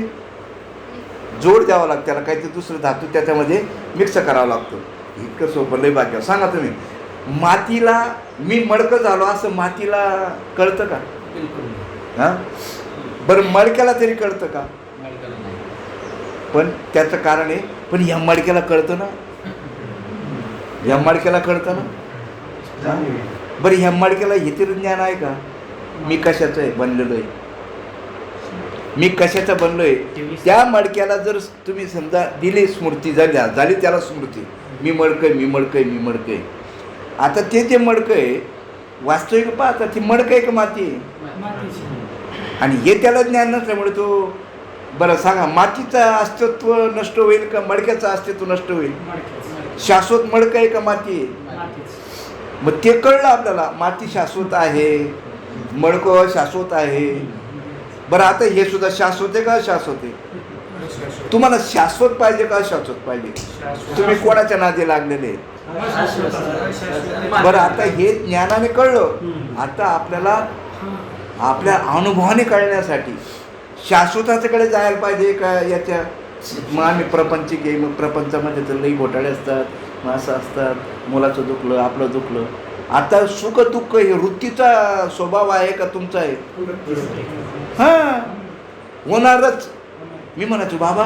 जोड द्यावं लागतं, त्याला काहीतरी दुसरं धातू त्याच्यामध्ये मिक्स करावं लागतं. इतकं सोपं लय बाकी. सांगा तुम्ही, मातीला मी मडकं झालो असं मातीला कळतं का? हां, बरं मडक्याला तरी कळतं का? पण त्याचं कारण आहे, पण ह्या मडक्याला कळतं ना, ह्या मडक्याला कळतं ना. बरं ह्या मडक्याला हे तरी ज्ञान आहे का मी कशाचं आहे बनलेलो आहे, मी कशाचं बनलो आहे? त्या मडक्याला जर तुम्ही समजा दिली स्मृती, झाली त्याला स्मृती, मी मडकं आहे. आता ते मडकं आहे वास्तविक पाहता ती मडकं आहे का माती आहे? आणि हे त्याला ज्ञान नसल्यामुळे तो, बरं सांगा, मातीचं अस्तित्व नष्ट होईल का मडक्याचं अस्तित्व नष्ट होईल? शाश्वत मडकं आहे का माती आहे? मग ते कळलं आपल्याला, माती शाश्वत आहे, मडकं शाश्वत आहे. बरं आता हे सुद्धा शाश्वत आहे का अशाश्वत आहे? तुम्हाला शाश्वत पाहिजे का अशाश्वत पाहिजे? तुम्ही कोणाच्या नादी लागलेले? बरं आता हे ज्ञानाने कळलं, आता आपल्याला आपल्या अनुभवाने कळण्यासाठी शाश्वताच्याकडे जायला पाहिजे का याच्या? मग आम्ही प्रपंचिक आहे, मग प्रपंचामध्ये तर लई घोटाळे असतात, मग असं असतात, मुलाचं दुखलं आपलं दुखलं. आता सुख दुःख हे वृत्तीचा स्वभाव आहे का तुमचा आहे? हां, होणारच. मी म्हणायचो बाबा,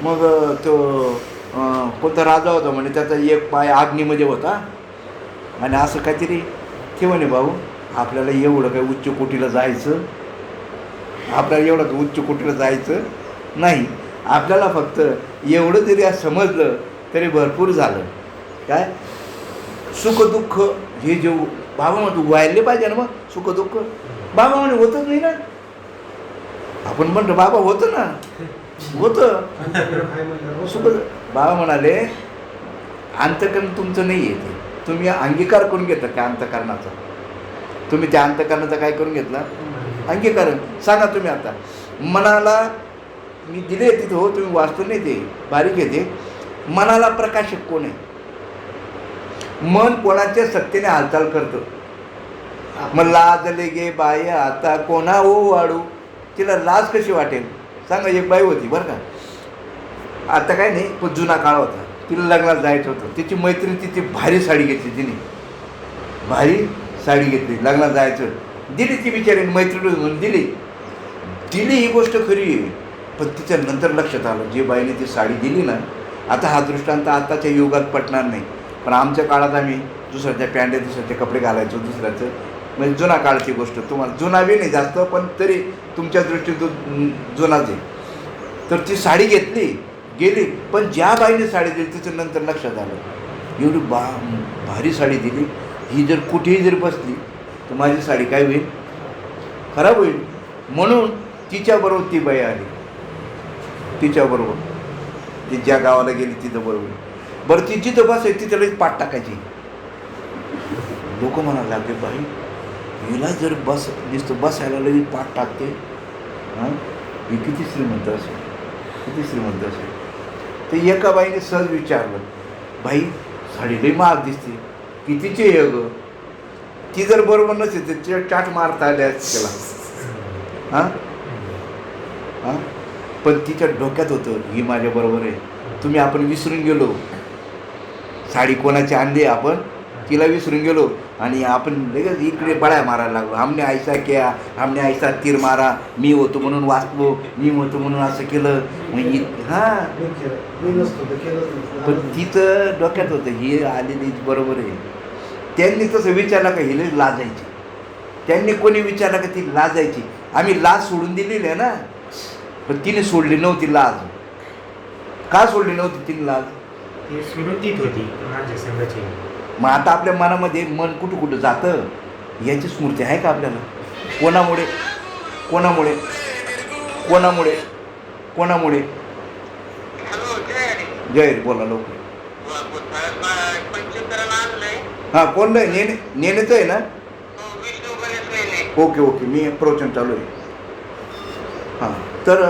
मग तो कोणता राजा होता म्हणे, त्याचा एक पाय अग्नीमध्ये होता आणि असं काहीतरी ते म्हणे, भाऊ आपल्याला एवढं काही उच्च कोटीला जायचं नाही, आपल्याला फक्त एवढं जरी आज समजलं तरी भरपूर झालं. काय सुख दुःख हे जे बाबा म्हणतो व्हायला पाहिजे ना, मग सुख दुःख बाबा म्हणे होतच नाही ना. आपण म्हणतो बाबा होतं ना, होतं सुख. बाबा म्हणाले अंतकरण तुमचं नाही आहे ते. तुम्ही अंगीकार करून घेतला त्या अंतकरणाचा. तुम्ही त्या अंतकरणाचा काय करून घेतला? अंगीकरण. सांगा तुम्ही आता मनाला मी दिले तिथं, हो तुम्ही वाचतो नाही ते बारीक येते. मनाला प्रकाशक कोण आहे? मन कोणाच्या सत्तेने हालचाल करतं. मग लाजले गे बाई आता कोणा हो वाढू. तिला लाज कशी वाटेल सांगा. एक बाई होती बरं का, आता काय नाही पण जुना काळ होता. तिला लग्नाला जायचं होतं. तिची मैत्रीण तिची भारी साडी घेतली. तिने भारी साडी घेतली, लग्नाला जायचं. दिली ती बिचारीने, मैत्रीण म्हणून दिली. ही गोष्ट खरी आहे. पण तिच्या नंतर लक्षात आलं जी बाईने ती साडी दिली ना, आता हा दृष्टांत आताच्या युगात पटणार नाही, पण आमच्या काळात आम्ही दुसऱ्याच्या पॅन्टे दुसऱ्याचे कपडे घालायचो. दुसऱ्याचं म्हणजे जुना काळची गोष्ट. तुम्हाला जुना बी नाही जास्त, पण तरी तुमच्या दृष्टीतून जुनाच आहे. तर ती साडी घेतली गेली, पण ज्या बाईने साडी दिली तिचं नंतर लक्षात आलं एवढी भारी साडी दिली, ही जर कुठेही जर बसली तर माझी साडी काय होईल? खराब होईल. म्हणून तिच्याबरोबर ती बाई आली. तिच्याबरोबर ती ज्या गावाला गेली तिथं बरोबर. बरं ती जिथं बसायची तिथं लगेच पाठ टाकायची. लोक म्हणायला लागले बाई हिला जर नुसतं बसायला लगेच पाठ टाकते, हां ही किती श्रीमंत असेल, किती श्रीमंत असेल. तर एका बाईने सहज विचारलं, बाई साडी लई महाग दिसते, कितीची आहे ग? ती जर बरोबर नसेल तर तिला चाट मारता आल्या त्याला. हां हां पण तिच्या डोक्यात होतं ही माझ्याबरोबर आहे. तुम्ही आपण विसरून गेलो साडी कोणाची आणली, आपण तिला विसरून गेलो आणि आपण लगेच इकडे बळ्या मारायला लागलो. हमने ऐसा किया, हमने ऐसा तीर मारा, मी होतो म्हणून वाचलो, मी होतो म्हणून असं केलं. हां पण तिचं डोक्यात होतं ही आलेली बरोबर आहे. त्यांनी तसं विचारलं का हिले लाजायची. त्यांनी कोणी विचारलं का ती लाजायची. आम्ही लाज सोडून दिलेली आहे ना, पण तिने सोडली नव्हती लाज. का सोडली नव्हती तिने लाज? ती स्मृतीत होती माझ्या संघाची. मग आता आपल्या मनामध्ये मन कुठं कुठं जातं याची स्मृती आहे का आपल्याला? कोणामुळे कोणामुळे कोणामुळे कोणामुळे? जय बोला लोक. हां कोण नाही नेनेचं आहे ना? ओके ओके मी प्रवचन चालू आहे. हां तर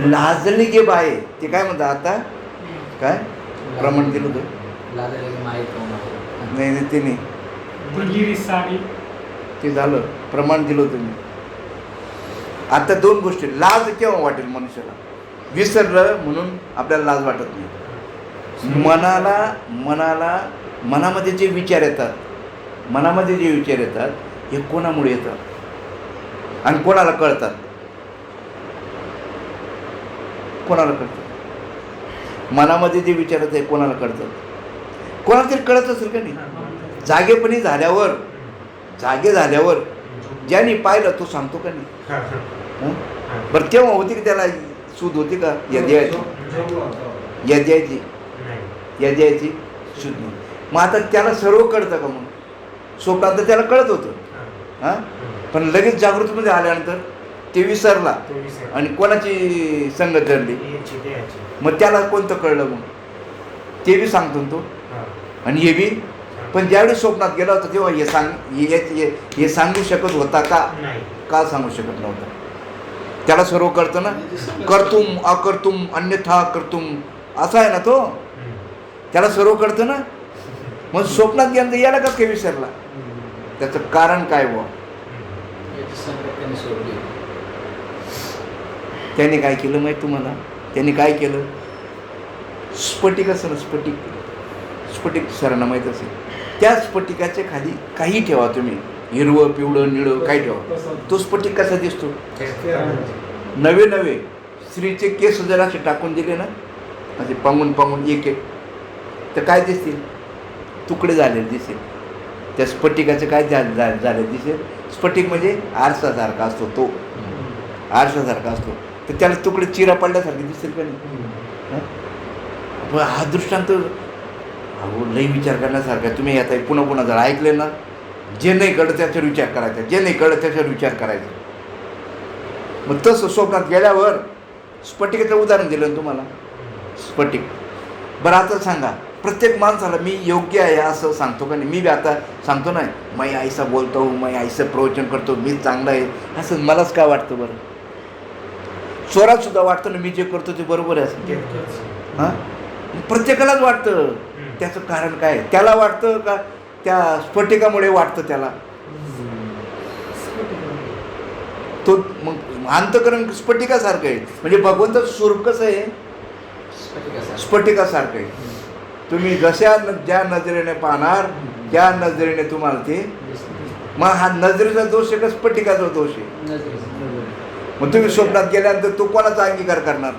लाजली गे बाय ते काय म्हणतात आता? काय प्रमाण दिलं होतं? लाजले की माहीत होणार. नाही ते नाही, ते झालं प्रमाण दिलं होतं मी. आता दोन गोष्टी. लाज केव्हा वाटेल मनुष्याला? विसरलं म्हणून आपल्याला लाज वाटत नाही. मनामध्ये जे विचार येतात, मनामध्ये जे विचार येतात हे कोणामुळे येतात आणि कोणाला कळतात? कोणाला कळतात? मनामध्ये जे विचार येतात कोणाला कळतात? कोणाला तरी कळत असेल का नाही? जागे झाल्यावर ज्याने पाहिलं तो सांगतो का नाही? बरं तेव्हा होती की त्याला सूद होती का? यद्याची सूद नाही. मग आता त्याला सर्व कळतं का? मग स्वप्नात तर त्याला कळत होतं, हां पण लगेच जागृतीमध्ये आल्यानंतर ते विसरला आणि कोणाची संगत धरली. मग त्याला कोणतं कळलं? मग ते बी सांगतो तो आणि हे बी. पण ज्यावेळी स्वप्नात गेला होता तेव्हा हे सांगू शकत होता का? का सांगू शकत नव्हता? त्याला सर्व कळतं ना. कर्तुम अकर्तुम अन्यथा कर्तुम असा आहे ना तो. त्याला सर्व कळतं ना. मग स्वप्नात गेलं याला का काही विसरला? त्याचं कारण काय बुवा? त्याने काय केलं माहीत तुम्हाला? त्याने काय केलं? स्फटिक असं ना, स्फटिक सरांना माहीत असेल. त्या स्फटिकाच्या खाली काही ठेवा तुम्ही, हिरवं पिवळं निळं काही ठेवा, तो स्फटिक कसा दिसतो? नवे स्त्रीचे केस जर असे टाकून दिले ना, असे पांगून एक तर काय दिसतील? तुकडे झालेले दिसेल. त्या स्फटिकाचे काय झाले दिसेल? स्फटिक म्हणजे आरसासारखा असतो, तो आरसासारखा असतो. तर त्याला तुकडे चिरा पडल्यासारखे दिसेल का नाही? हा दृष्टांत लई विचार करण्यासारखा. तुम्ही आता पुन्हा जर ऐकले ना, जे नाही कळलं त्याच्यावर विचार करायचा, जे नाही कळलं त्याच्यावर विचार करायचा. मग तसं स्वप्नात गेल्यावर स्फटिकाचं उदाहरण दिलं तुम्हाला. स्फटिक बरं आता सांगा, प्रत्येक माणसाला मी योग्य आहे असं सांगतो का नाही? मी बी आता सांगतो ना, मी ऐसा बोलतो, मी ऐसं प्रवचन करतो, मी चांगलं आहे असं मलाच काय वाटतं बरं? स्वरात सुद्धा वाटतं ना मी जे करतो ते बरोबर आहे असं. हां, प्रत्येकालाच वाटतं. त्याचं कारण काय? त्याला वाटतं का त्या स्फटिकामुळे वाटतं त्याला? तो मग अंतकरण स्फटिकासारखं आहे. म्हणजे भगवंताचं स्वरूप कसं आहे? स्फटिकासारखं आहे. तुम्ही ज्या नजरेने पाहणार त्या नजरेने तुम्हाला ते, मग हा नजरेचा दोष आहे का स्फटिकाचा दोष आहे? मग तुम्ही स्वप्नात गेल्यानंतर तो कोणाचा अंगीकार करणार?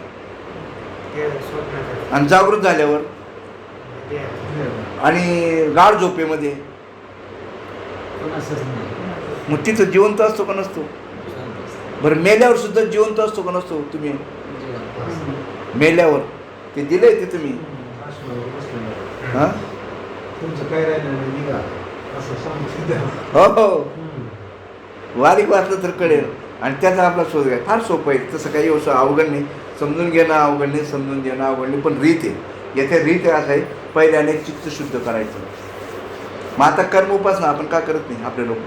आणि जागृत झाल्यावर आणि गाढ झोपेमध्ये मग तिथं जिवंत असतो का नसतो? बरं, मेल्यावर सुद्धा जिवंत असतो का नसतो? तुम्ही मेल्यावर ते दिलंय ते तुम्ही, हां, तुमचं काय राहिलं नाही निघा असं सांगतो. हो हो, वारीक वाचलं तर कळेल. आणि त्याचा आपला शोध घ्या. फार सोपं आहे, तसं काही असं अवघड नाही. समजून घेणं अवघड नाही, समजून घेणं अवघड नाही, पण रीत आहे. याच्या रीत असं आहे, पहिल्याने चित्त शुद्ध करायचं. मग आता कर्म उपासना आपण का करत नाही आपले लोक?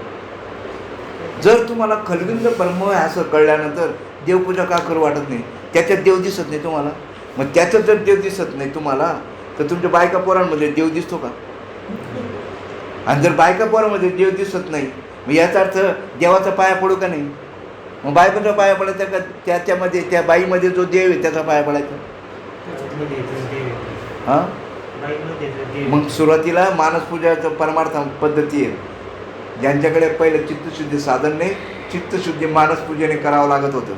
जर तुम्हाला खलबिंद ब्रह्म असं कळल्यानंतर देवपूजा का करू वाटत नाही? त्याच्यात देव दिसत नाही तुम्हाला. मग त्याच्यात जर देव दिसत नाही तुम्हाला, तर तुमच्या बायका पोरांमध्ये देव दिसतो का? आणि जर बायका पोरांमध्ये देव दिसत नाही, मग याचा अर्थ देवाचा पाया पडू का नाही? मग बायकोचा पाया पडायचा का त्याच्यामध्ये, त्या बाईमध्ये जो देव आहे त्याचा पाया पडायचा? हां, मग सुरुवातीला मानसपूजाचं परमार्थ पद्धती आहे. ज्यांच्याकडे पहिलं चित्तशुद्धी साधन नाही, चित्तशुद्धी मानसपूजेने करावं लागत होतं.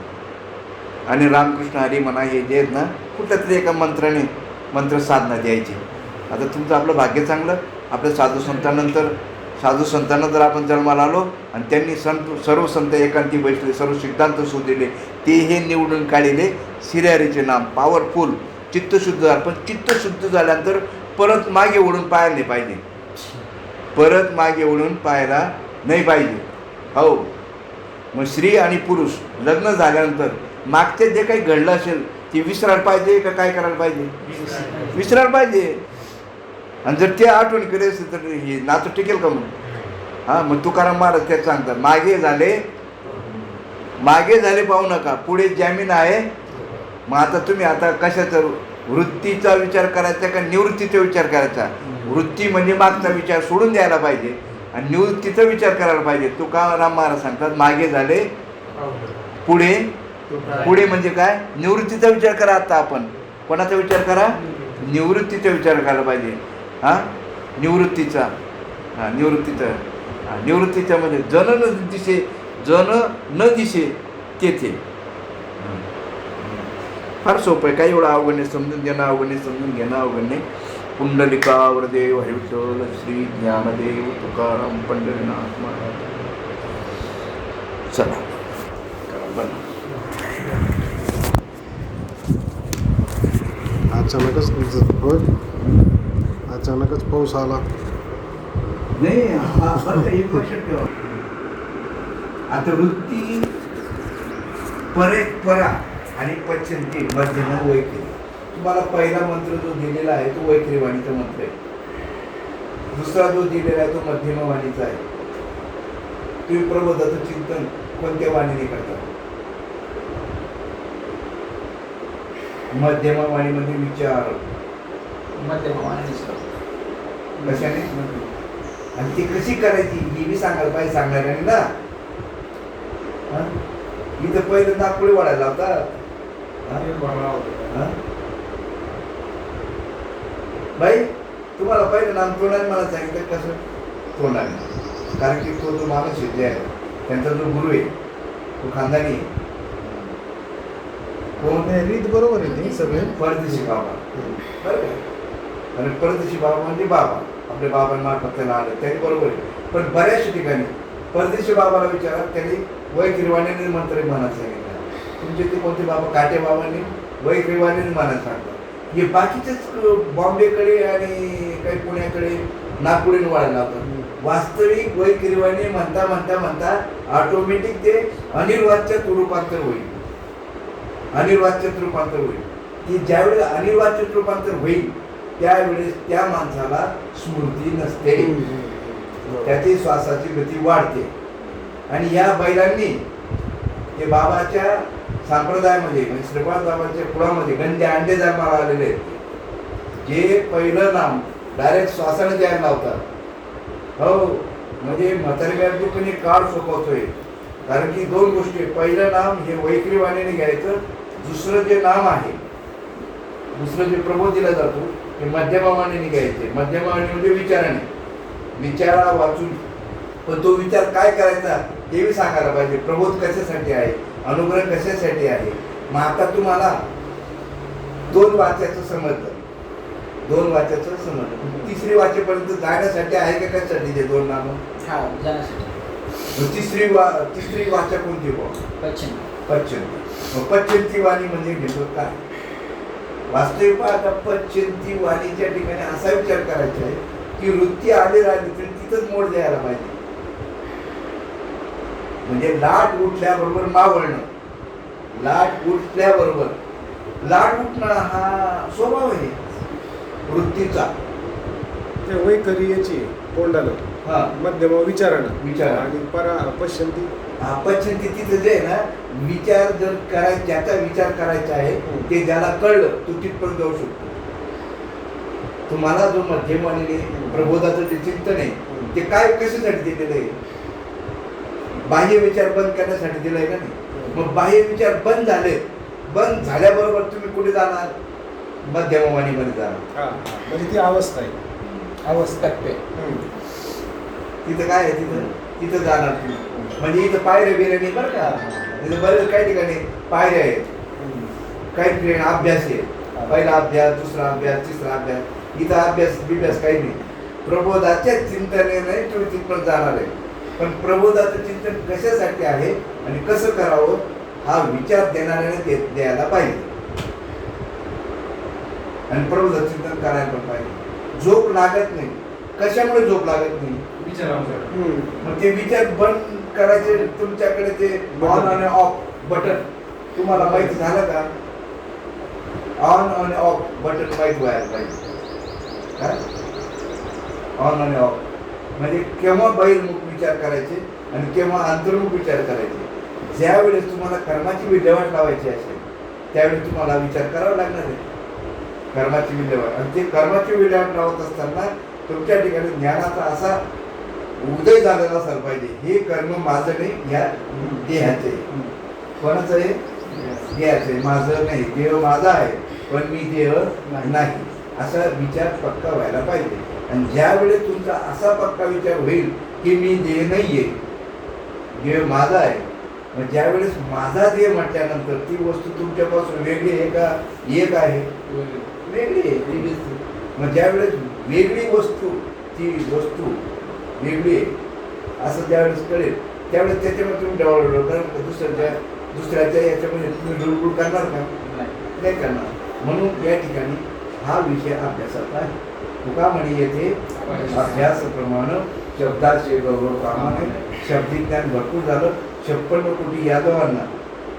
आणि रामकृष्ण हरी म्हणा हे जे आहेत ना, कुठल्या तरी एका मंत्राने मंत्र साधना द्यायची. आता तुमचं आपलं भाग्य चांगलं, आपल्या साधू संतांना जर आपण जन्माला आलो आणि त्यांनी सर्व संत एकांती बैसले, सर्व सिद्धांत शोधलेले, ते हे निवडून काढलेले श्रीहरीचे नाम पॉवरफुल चित्तशुद्ध झालं. पण चित्तशुद्ध झाल्यानंतर परत मागे वळून पाहायला नाही पाहिजे, परत मागे वळून पाहायला नाही पाहिजे. हो, मग स्त्री आणि पुरुष लग्न झाल्यानंतर मागचे जे काही घडलं असेल ते विसरायला पाहिजे का काय करायला पाहिजे? विसरायला पाहिजे. आणि जर ते आठवणी केली असेल तर हे नातं टिकेल का मग? हां, मग तुकाराम महाराज त्यात सांगतात, मागे झाले पाहू नका, पुढे जामीन आहे. मग आता तुम्ही आता कशाचं, वृत्तीचा विचार करायचा का निवृत्तीचा विचार करायचा? वृत्ती म्हणजे मागचा विचार सोडून द्यायला पाहिजे आणि निवृत्तीचा विचार करायला पाहिजे. तुकाराम महाराज सांगतात, मागे झाले पुढे म्हणजे काय? निवृत्तीचा विचार करा. आता आपण कोणाचा विचार करा? निवृत्तीचा विचार करायला पाहिजे. हां, निवृत्तीचा मध्ये जन न दिसे तेथे. फार सोपं आहे, काही एवढं अवघड नाही. समजून घेणं अवघड नाही, समजून घेणं अवघड नाही. पुंडलिकावर देव हरिविठ्ठल श्री ज्ञानदेव तुकाराम पंढरीनाथ महाराज. चला बना. अचानकच पाऊस आला. नाही, एक लक्षात ठेवा, आता वृत्ती परा आणि पश्चिंती मध्यम वैखरी. तुम्हाला पहिला मंत्र जो दिलेला आहे तो वैखरी वाणीचा मंत्र आहे. दुसरा जो दिलेला आहे तो मध्यम वाणीचा आहे. तुम्ही प्रबोधाचं चिंतन कोणत्या वाणीने करता? मध्यम वाणीमध्ये विचार कशाने, आणि ती कशी करायची ही बी सांगायला पाहिजे सांगणाऱ्याने ना. इथं पहिलं नागपुडी वाढायला होता बाई. तुम्हाला पहिलं नाम तोंडाने मला सांगितलं कसं? तोंडाने. कारण की तो जो माणूस आहे त्यांचा जो गुरु आहे तो खानदानी आहे. कोण? रीत बरोबर आहे ती सगळे. परदेशी बाबा, बरं का? आणि परदेशी बाबा म्हणजे बाबा, आपल्या बाबांमार्फत त्याला आलं त्यांनी बरोबर आहे. पण बऱ्याचशा ठिकाणी परदेशी बाबाला विचारा, त्यांनी वैखरीवाणीने मंत्र म्हणायला सांगितलं. तुमचे ते कोणते बाबा? काटे बाबांनी वैखरीवाणीने म्हणायला सांगितलं. हे बाकीचेच बॉम्बेकडे आणि काही पुण्याकडे नागपुडीने वाढायला होतं. वास्तविक वैखरीवाणी म्हणता म्हणता म्हणता ऑटोमॅटिक ते अनिर्वाच्यात रूपांतर होईल. अनिर्वाच्यात रूपांतर होईल. की ज्यावेळेस अनिर्वाच्यात रूपांतर होईल त्यावेळेस त्या माणसाला स्मृती नसते, त्याची श्वासाची गती वाढते. आणि या बैलांनी ते बाबाच्या संप्रदायामध्ये म्हणजे श्रीपाद बाबाच्या कुळामध्ये गंडे अंडे जन्माला आलेले आहेत. जे पहिलं नाम डायरेक्ट श्वासाने द्यायला लावतात. हो, म्हणजे म्हातारी दुःखने काळ सोपवतोय. कारण की दोन गोष्टी, पहिलं नाम हे वैखरी वाणीने घ्यायचं, दुसरं जे नाम आहे, दुसरं जे प्रबोध दिला जातो ते मध्यमावाणीने घ्यायचे. मध्यमावाणी म्हणजे विचाराने, विचारा वाचून, पण तो विचार काय करायचा ते बी सांगायला पाहिजे. प्रबोध कशासाठी आहे, अनुग्रह कशासाठी आहे. मग आता तुम्हाला दोन वाच्याचं समजलं, दोन वाच्याचं समजलं, तिसरी वाचेपर्यंत जाण्यासाठी आहे का कशासाठी ते दोन नामं? हा जाण्यासाठी. मग तिसरी वाचा कोणती बुवा? पश्चिम. पश्चिंती. मग पश्चिंती वाणी म्हणजे नेमकं काय? वास्तविक पाहता पश्चिंती वाणीच्या ठिकाणी असा विचार करायचा आहे की वृत्ती आली राहिली तरी तिथंच मोड द्यायला पाहिजे. म्हणजे लाट उठल्याबरोबर मावळणं, लाट उठल्याबरोबर, लाट उठणं हा स्वभाव आहे वृत्तीचा. ते वैखरीयची तोंडानं, हा, मध्यम विचारानं, विचारानं. आणि पश्चिंती पश्चिंती तिथं जे आहे ना, विचार जर करायचा, ज्याचा विचार करायचा आहे ते ज्याला कळलं तो तिथपर्यंत जाऊ शकतो. तुम्हाला जो मध्यमवाणीने प्रबोधाचं जे चिंतन आहे ते काय कशासाठी दिलेलं आहे? बाह्य विचार बंद करण्यासाठी दिलं आहे का नाही? मग बाह्य विचार बंद झाले, बंद झाल्याबरोबर तुम्ही कुठे जाणार? मध्यमवाणीमध्ये जाणार. म्हणजे ती अवस्था आहे, अवस्था. तिथं काय आहे? तिथं जाणार तुम्ही. म्हणजे इथं पायऱ्या बिऱ्या नाही बरं का, तिथं बरेच काही ठिकाणी पायऱ्या आहेत, काही ठिकाणी अभ्यास आहे. पहिला अभ्यास, दुसरा अभ्यास, तिसरा अभ्यास. इथं अभ्यास काही नाही. प्रबोधाच्या चिंतनेने तुम्ही तिथपर्यंत जाणार आहे. पण प्रबोधाचं चिंतन कशासाठी आहे आणि कसं करावं हा विचार देणाऱ्याने द्यायला पाहिजे. आणि प्रबोधाचं चिंतन करायला पण पाहिजे. झोप लागत नाही. कशामुळे झोप लागत नाही? मग ते विचार बंद करायचे. तुमच्याकडे ते ऑन आणि ऑफ बटन तुम्हाला माहिती झालं का? ऑन आणि ऑफ बटन माहिती व्हायला पाहिजे. काय ऑन आणि ऑफ म्हणजे केव्हा बहिर्मुख विचार करायचे आणि केव्हा अंतर्मुख विचार करायचे. ज्यावेळेस तुम्हाला कर्माची विल्हेवाट लावायची असेल त्यावेळेस तुम्हाला विचार करावा लागणार आहे, कर्माची विल्हेवाट. आणि ते कर्माची विल्हेवाट लावत असताना तुमच्या ठिकाणी ज्ञानाचा असा उदय झालेला असायला पाहिजे, हे कर्म माझं नाही, या देहाचे. कोणाचं आहे? देहाचे. माझं नाही, देह माझा आहे पण मी देह नाही, असा विचार पक्का व्हायला पाहिजे. आणि ज्यावेळेस तुमचा असा पक्का विचार होईल की मी देह नाहीये, देह माझा आहे, मग ज्यावेळेस माझा देह म्हटल्यानंतर ती वस्तू तुमच्यापासून वेगळी आहे का एक आहे? वेगळी आहे ती वस्तू. मग ज्यावेळेस वेगळी वस्तू, ती वस्तू वेगळी आहे असं ज्यावेळेस कळेल त्यावेळेस त्याच्यामध्ये तुम्ही डवळ कारण दुसऱ्याच्या याच्यामध्ये तुम्ही डुळबुळ करणार का? नाही करणार. म्हणून या ठिकाणी हा विषय अभ्यासाचा आहे. तुका म्हणे येथे अभ्यासप्रमाणे शब्दाचे गौरव कामाने शब्दज्ञान भरपूर झालं. 56 कोटी यादवांना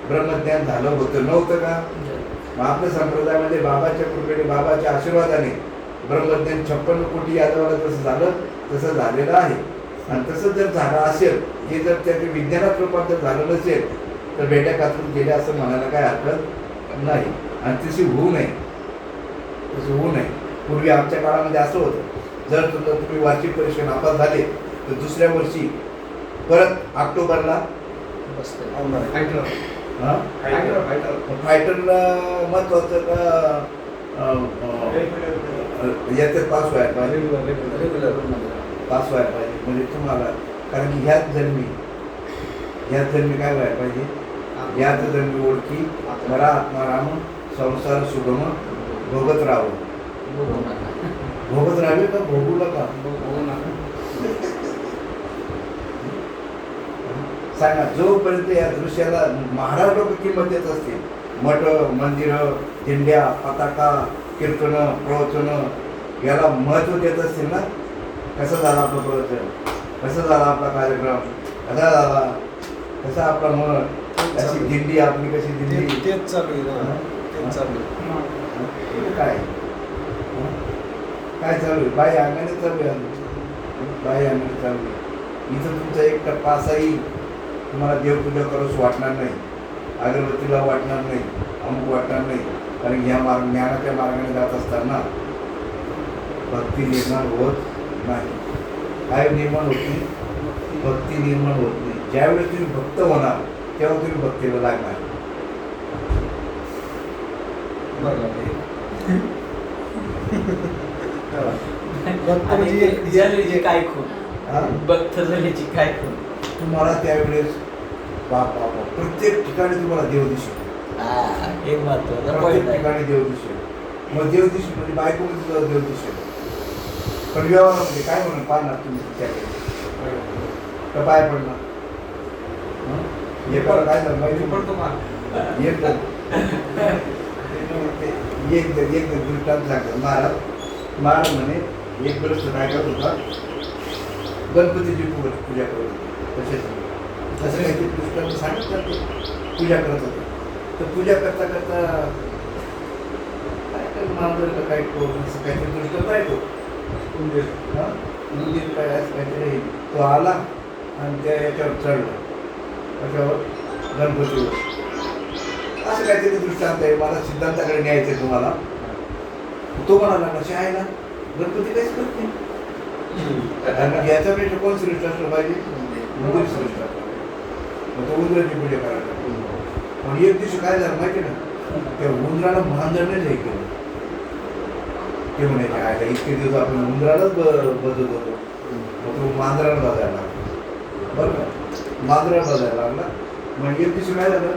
ब्रह्मज्ञान झालं होतं, नव्हतं का? मग आपल्या संप्रदायामध्ये बाबाच्या कृपेने, बाबाच्या आशीर्वादाने ब्रह्मज्ञान 56 कोटी यादवाला जसं झालं तसं झालेलं आहे. आणि तसं जर झालं असेल, हे जर त्याचे विज्ञानात रूपांतर झालं नसेल तर बेट्या कातरून गेले असं म्हणायला काय हरकत नाही. आणि तशी होऊ नये, तसं होऊ नये. पूर्वी आमच्या काळामध्ये असं होतं, जर तुम्ही वार्षिक परीक्षा नापास झाले तर दुसऱ्या वर्षी परत ऑक्टोबरला फायटरला महत्वाचं का याच्यात पास व्हायला पाहिजे, पास व्हायला पाहिजे. म्हणजे तुम्हाला, कारण की ह्याच जन्मी काय व्हायला पाहिजे? याच जन्मी ओळखी खरा आत्माराम संसार सुगम भोगत राहावं. भोगत राहावे का भोगू नका? सांगा. जोपर्यंत या दृश्याला महाराज लोक किंमत देत असतील, मठ, मंदिरं, दिंड्या, पताका, कीर्तनं, प्रवचनं याला महत्त्व देत असतील ना, कसं झालं आपलं प्रवचन, कसं झाला आपला कार्यक्रम, कसा झाला, कसा आपला मठ, अशी दिंडी आपली कशी दिंडी, तेच चालू आहे. तेच चालू आहे. काय काय चालू आहे? बाई अंगाने चालू आहे आमची. बाई अंगाने चालू आहे. इथं तुमचा एक टप्पा असा येईल, तुम्हाला देवपूजा करूच वाटणार नाही, अगरबत्तीला वाटणार नाही, अमुक वाटणार नाही. कारण ह्या ज्ञानाच्या मार्गाने जात असताना भक्ती निर्माण होत नाही. काय निर्माण होत नाही? भक्ती निर्माण होत नाही. ज्यावेळेस तुम्ही भक्त होणार तेव्हा तुम्ही भक्तीला लागणार. भक्त आणि म्हणजे ते झाल्याची काय खून, हा? भक्त झाल्याची काय खून. तुम्हाला त्यावेळेस बाप प्रत्येक ठिकाणी तुम्हाला देव दिसेल. हे महत्वाचं प्रत्येक point आहे. ठिकाणी देव दिसेल. मग देव दिसेल म्हणजे बायकोमध्ये सुद्धा देव दिसेल. पण व्यवहारामध्ये काय म्हणून पाहणार तुम्ही त्याकडे तर पाय पडणार. एकाला काय झालं माहिती एक दृष्टांत सांगतात महाराज म्हणे एक वर्ष काय करत होता, गणपतीची पूजा करत होता. तसं काहीतरी दृष्टांत सांगतात ते पूजा करत होते. तर पूजा करता करता काय कर मांजर काय असं काहीतरी दृष्टांत आहे तो उंदीर काय असं काहीतरी तो आला आणि त्या याच्यावर चढला, त्याच्यावर गणपतीवर. असं काहीतरी दृष्टांत आहे. मला सिद्धांताकडे न्यायचं आहे तुम्हाला. तो म्हणाला कसे आहे ना गणपती काहीच करत नाही. याच्यापेक्षा कोण श्रेष्ठ असलं पाहिजे? उंदीर श्रेष्ठ असलं. मग तो उंदराची पूजा करायला. पण एक दिवशी काय झालं माहिती ना, त्या उंदराला मांजरनेच हे केलं. ते म्हणायचे आहे इतके दिवस आपण उंदरालाच बदलत होतो. मग तो मांजराला बजायला लागला. बरं का, मांजराला बजायला लागला. मग एक दिवशी काय झालं,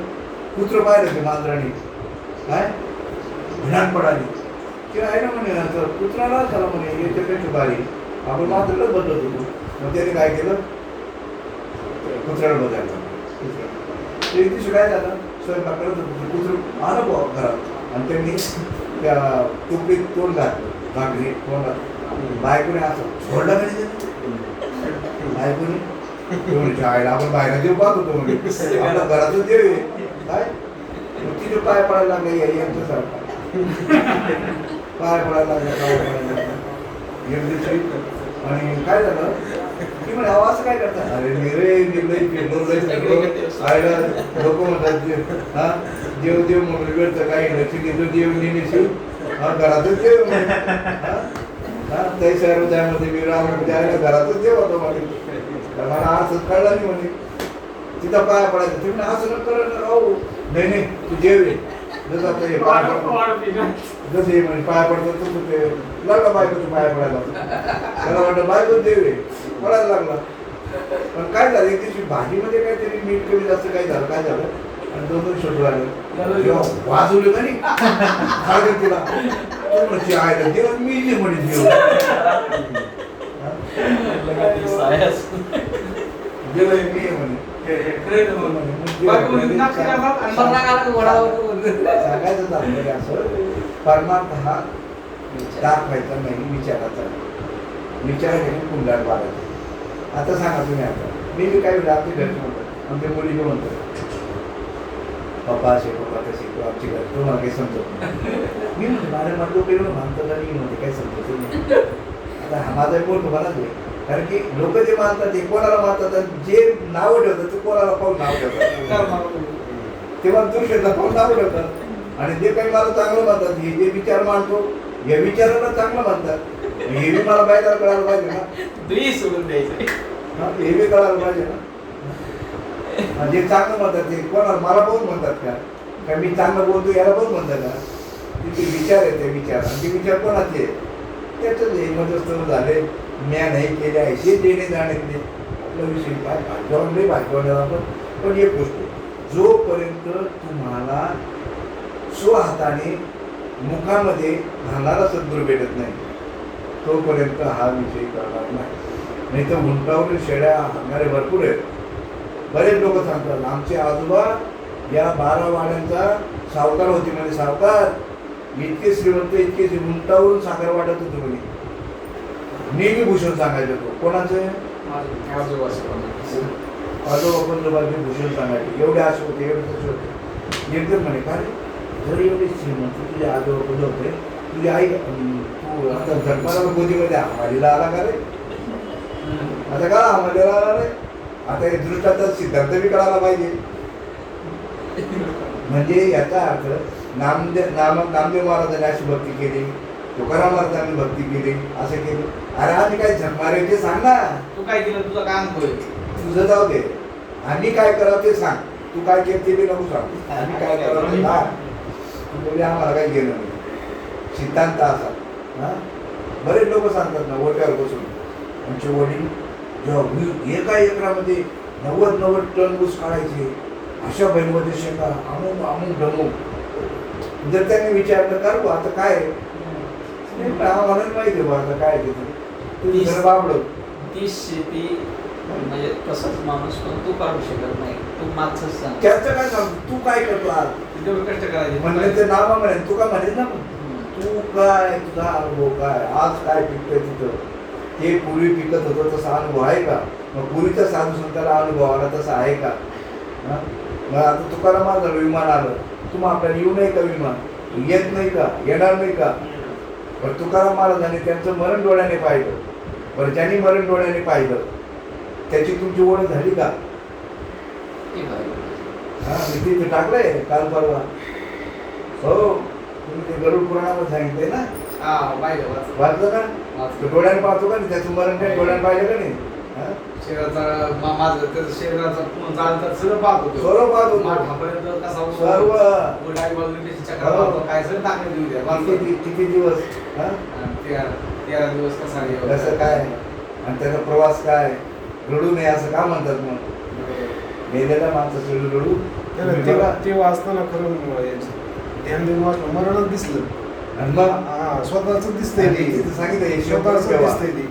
कुत्रं पाहिलं ते मांजराने काय भिणाण पडाली की आहे ना म्हणे तर कुत्राला झाला म्हणे याच्यापेक्षा बारी आपण मांजरालाच बदलत होतो. मग त्याने काय केलं, कुत्र्याला बजायला लागलं. एक दिवशी काय झालं, स्वयंपाक करत होतं कुत्रं आलं बुवा घरात आणि त्यांनी त्या तुकडीत तोंड घातलं भाकरी तोंडात. बायकोने असं सोडला म्हणजे बायकोने आईला आपण बाहेर देव पाहत होतो म्हणजे आपल्या घरातच देव आहे काय. मग तिथे पाय पडायला लागले यांच्यासारखा पाय पडायला लागला एक दिवशी. आणि काय झालं की म्हणे अहो असं काय करतात, अरे आईला लोक म्हणतात हा देव देव म्हणून वेळचं काही नक्की देव नेहमी घरातच देव त्यामध्ये मी राम द्यायला घरातच देव होतो म्हणे. मला असं कळलं नाही म्हणे. तिथं पाया पडायचं ते म्हणे असं न कळलं राहू नाही नाही तू देव आहे. जसं आपलं हे पाय पडतं जसं हे म्हणे पाया पडतं तसं ते लागला बायकोचं पाया पडायला. त्याला वाटलं बायको देव आहे पडायला लागला. पण काय झालं एक दिवशी भाजीमध्ये काहीतरी मीठ कमी जास्त काय झालं आणि दोन शोधू आलं जेव्हा वाजवलं का नाही खाल्लं तिला म्हणजे आयला देव मी जे म्हणे देव देव मी म्हणे सांगायचं झालं असं परमार्थ हा दाखवायचा नाही विचाराचा. विचारायचे कुंडात बाळायचं. आता सांगा तुम्ही आता मी काय वेळा आमच्या घरचे म्हणतात आमच्या मुलीने म्हणतात पप्पा असे पप्पा तसे किंवा आमची घर तुम्हाला काही समजत नाही. मी म्हणतो माझ्या मला लोक एवढं मानतात आणि म्हणते काही समजत नाही. आता हा माझा बोल तुम्हालाच आहे. कारण की लोक जे मानतात ते कोणाला मानतात आणि जे नावं ठेवतात ते कोणाला पाहून नाव ठेवतात. तेव्हा दुसऱ्याला पाहून नाव ठेवतात. आणि जे काही मला चांगलं म्हणतात हे जे विचार मानतो या विचाराला चांगलं म्हणतात. हे बी मला बायकाला कळायला पाहिजे ना. सोडून द्यायचं हे बी कळायला पाहिजे ना. जे चांगलं म्हणतात ते कोणाला मला बघून म्हणतात का मी चांगलं बोलतो याला बघून म्हणतात का. ते विचार आहे ते विचार आणि ते विचार कोणाचे त्याच मध्यस्थ झाले ज्ञान हे केले आहे हे देणे जाण्यातले आपला विषय काय भाग्यवान नाही भाग्यवान आपण. पण एक गोष्ट जोपर्यंत तुम्हाला स्वहाताने मुखामध्ये घालणारा सद्गुरू भेटत नाही तोपर्यंत हा विषय करणार नाही तर उंटावरील शेळ्या हाणणारे भरपूर आहेत. बरेच लोक सांगतात आमचे आजोबा या 12 वाड्यांचा सावकार होते म्हणजे सावकार इतके श्रीमंत इतके उंटावरून साखर वाटत होते म्हणे. नेहमी भूषण सांगायचं तो कोणाचं आजोबा पंजोबाचे भूषण सांगायचे एवढे असे होते एवढे तसे होते. एकदम म्हणे का रे जर एवढे श्रीमंत तुझे आजोबा होते तुझी आई तू आता जन्माला गोदीमध्ये हमालीला आला का रे? आता का हमालीला आला रे? आता हे दृष्टाचा सिद्धांत बी कळायला पाहिजे. म्हणजे याचा अर्थ नामदेव महाराजांनी अशी भक्ती केली, तुकाराम महाराजांनी भक्ती केली, असं केली. अरे आम्ही काय झकमारे ते सांग ना. तू काय केलं, तुझा काय अनुभव आहे? तुझं जाऊ दे, आम्ही काय करावं ते सांग. तू काय केलं ते बी नको सांग. आम्ही काय करावं ते सांग. म्हणजे आम्हाला काही गेलं नाही. सिद्धांत असा. हा, बरेच लोक सांगतात ना ओट्यावर बसून, आमचे वडील जेव्हा एका एकरामध्ये 90 टन ऊस काढायचे, अशा बैलमध्ये शेंगा अमुक ढमूक. जर त्यांनी विचारलं करू आता काय आम्हाला माहिती आहे आता काय तीस- तिथे बाबड ती शेती म्हणजे तसंच माणूस पण तू काढू शकत नाही. तू मागच सांग, त्याचं काय सांग. तू काय करतो आज तेवढं कष्ट करायचे. म्हणलं ते नाव म्हणेन. तू काय म्हणेन ना, तू काय तुझा अनुभव काय, आज काय पिकतंय तिथं, ते पूर्वी पिकत होतं तसा अनुभव आहे का? मग पूर्वीच्या साधू संताला अनुभव आला तसा आहे का? हा? मग आता तुकाराम महाराज विमान आलं, तुम्ही आपल्याला येऊ नाही का विमान? येत नाही का? येणार नाही का? पण तुकाराम महाराजांनी त्यांचं मरण डोळ्याने पाहिलं. बरं, ज्यांनी मरण डोळ्याने पाहिलं त्याची तुमची ओळख झाली का? हा, मी तिथे टाकलंय काल परवा. हो, तुम्ही ते गरुड पुराणामध्ये सांगितलंय ना, हा पाहिजे वाचलं का? तो डोळ्याने पाहतो का नाही? त्याचं मरण काय डोळ्याने पाहिलं का नाही? हा? शरीराचा माझं त्याचं शरीराचा पूर्ण चालतात सगळं पाहत होतो. सर्व पाहतो तो. माठापर्यंत कसा सर्व. उडाई बाजूला त्याची चक्र मारतो, काय सगळं टाकण्यात येऊ द्या. किती दिवस, हा? 13 दिवस कसा कसं काय, आणि त्याचा प्रवास काय, रडू नये असं का म्हणतात? मग मेलेला माणसाचं रडू तुम्ही बघा. ते वाचताना खरं ध्यान देऊन वाचलं, मरणच दिसलं. आणि मग हा, स्वतःच दिसतंय आणि ते. तिथं सांगितलं हे शेव स्वतःच करून ठेवा. दिसतंय ते.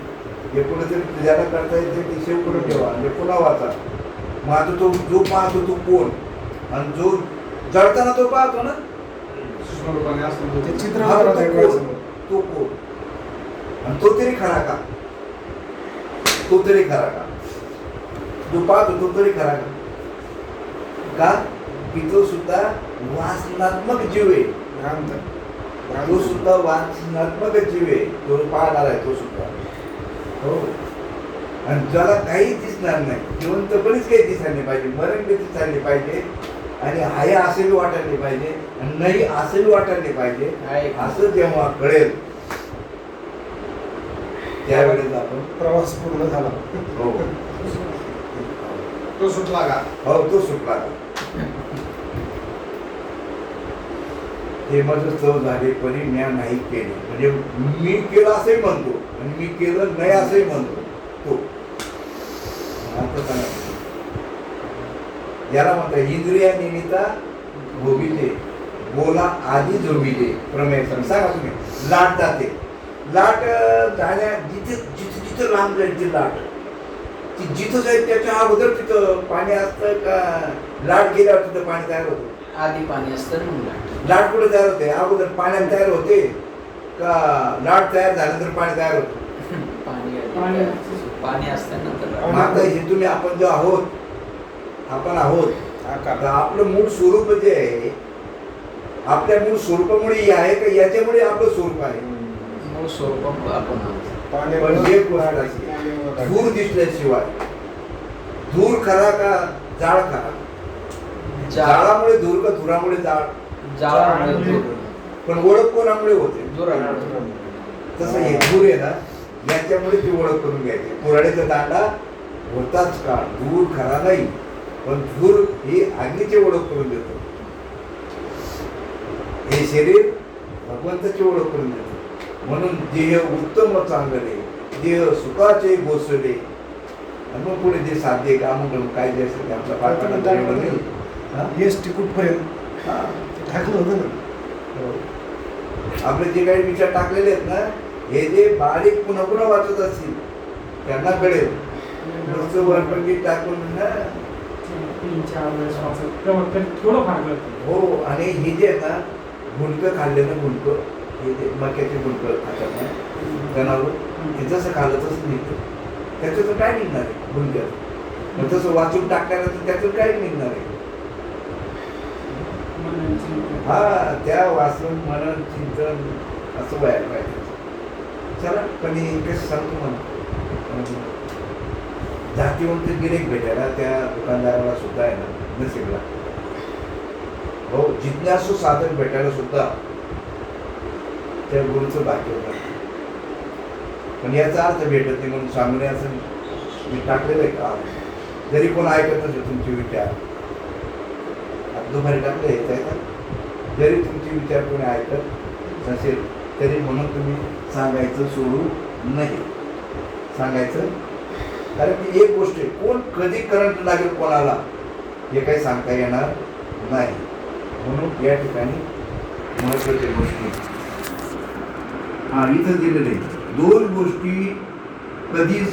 हे कुठेतरी ज्याला करता येते ते शेव करून ठेवा म्हणजे पुन्हा वाचा. मग आता तो जो पाहतो तो कोण, आणि जो जळताना तो पाहतो ना, स्वरूपाने असतो ते चित्र हा, बघा तो त्या कोण? डोळ्यासमोर. तो कोण, आणि तो तरी खरा का? तो तरी खरा का? जो पाहतो तो तरी खरा का? का की तो सुद्धा वासनात्मक जीव आहे. भ्रांत. तो सुद्धा वाचनात्मक जीव आहे. तो पाहणार आहे तो सुद्धा. हो, आणि ज्याला काही दिसणार नाही, जिवंतपणीच काही दिसायला नाही पाहिजे, मरण बी दिसायला पाहिजे, आणि आहे असं बी वाटायला पाहिजे, आणि नाही असं बी वाटायला पाहिजे. असं जेव्हा कळेल त्यावेळेस आपण प्रवास पूर्ण झाला. हो तो सुटला का? हो, तो सुटला का? हे माझं चव झाले परी म्या नाही केले, म्हणजे मी केलं असंही म्हणतो आणि मी केलं नाही असंही म्हणतो तो. आता सांगा, याला म्हणतात इंद्रिया निमित्ता भोगिले, बोला आधी झोबिले प्रमेय. सांगा तुम्ही, लाट जाते, लाट जाण्या जिथे जिथे जिथं लांब जाईल ती लाट, ती जिथं जाईल त्याच्या अगोदर तिथं पाणी असतं का? लाट गेल्यावर तिथं पाणी तयार होतं? आधी पाणी असतं म्हणून लाट कुठे तयार होते? अगोदर पाण्यात तयार होते का लाट तयार झाल्यानंतर पाणी तयार होतं? पाणी असल्यानंतर मग आता हे तुम्ही आपण जो आहोत, आपण आहोत, आकार. तर आपलं मूळ स्वरूप जे आहे, आपल्या मूळ स्वरूपामुळे हे आहे का याच्यामुळे आपलं स्वरूप आहे? मूळ स्वरूप आपण आहोत. पण एक गोष्ट अशी, धूर दिसल्याशिवाय, धूर खरा का जाळ खरा? जाळामुळे धूर का धुरामुळे जाळ? जाळामुळे धूर. पण ओळख कोणामुळे होते? धुरामुळे. तसं हे धूर आहे ना, याच्यामुळे ती ओळख करून घ्यायची. पुराड्याचा दांडा होताच का? धूर खरा नाही, पण धूर ही अग्नीची ओळख करून देतो. हे शरीर भगवंताची ओळख करून देतो. म्हणून देह उत्तम व चांगले, देह सुखाचे गोसले, आणि मग पुढे जे साध्य काम काय जे असेल ते आपल्या पाठवायला नाही. येस कुठपर्यंत हा, टाकलं होतं ना. आपले जे काही विचार टाकलेले आहेत ना, हे जे बारीक पुन्हा पुन्हा वाचत असतील त्यांना कळेल. नुसतं वरपंगी टाकून ना. थोडं फार करतो. हो, आणि हे जे आहे ना, गुंडकं खाल्लेलं गुंडकं, हे जे मक्याचे गुंडकं खातात ना जनावर, ते जसं खाल्लं तसं निघतं. त्याच्यातून काय निघणार आहे गुंडक्यात? मग तसं वाचून टाकल्यानंतर त्यातून काय निघणार आहे? हा, त्या वाचून मनन चिंतन असं व्हायला पाहिजे. चला पण हे कसं सांगतो मला जातीवंत गिरेक भेटायला त्या दुकानदाराला सुद्धा आहे ना नसीबला हो जिज्ञासू साधक भेटायला सुद्धा त्या गुरुचं भाग्य होतं पण याचा अर्थ भेटत नाही म्हणून सांगणे असं मी टाकलेलं आहे का जरी कोण ऐकत नसेल तुमचे विचार आता दुपारी टाकले जरी तुमचे विचार कोणी ऐकत नसेल तरी म्हणून तुम्ही सांगायचं सोडू नाही सांगायचं कारण की एक गोष्ट आहे कोण कधी करंट लागेल कोणाला हे काही सांगता येणार नाही म्हणून या ठिकाणी महत्वाच्या गोष्टी इथं दिलेले 2 गोष्टी कधी